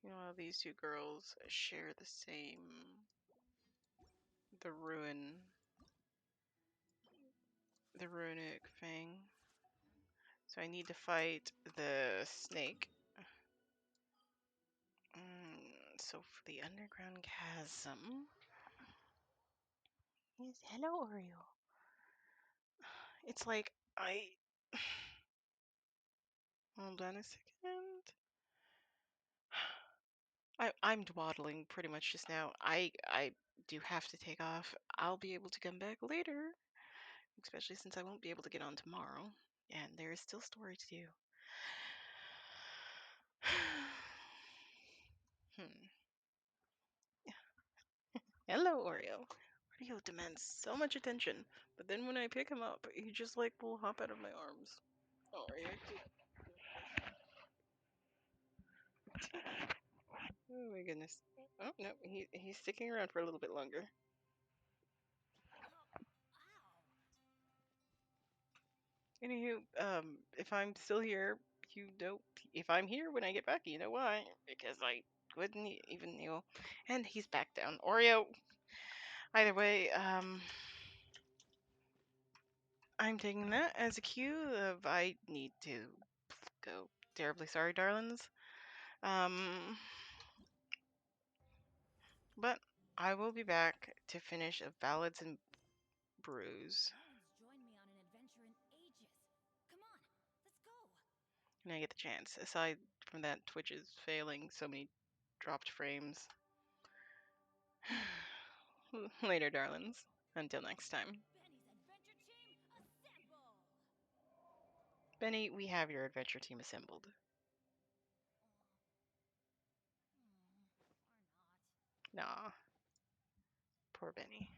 You know, these two girls share the same. The runic thing. So I need to fight the snake. So for the underground chasm. Yes, hello Oreo. It's like hold on a second. I'm dawdling pretty much just now. I do have to take off. I'll be able to come back later, especially since I won't be able to get on tomorrow, and there is still story to do. Hello, Oreo. Oreo demands so much attention, but then when I pick him up, he just like will hop out of my arms. Oh, Oreo. Oh my goodness. Oh no, he's sticking around for a little bit longer. Anywho, if I'm still here, you know, if I'm here when I get back, you know why? Because I wouldn't even, you know. And he's back down. Oreo. Either way, I'm taking that as a cue of I need to go. Terribly sorry, darlings. But I will be back to finish of Ballads and Brews. No one's joined me on an adventure in ages. Come on, let's go. And I get the chance. Aside from that, Twitch is failing so many dropped frames. Later, darlings. Until next time. Benny's adventure team, assemble! Benny, we have your adventure team assembled. Or not. Nah. Poor Benny.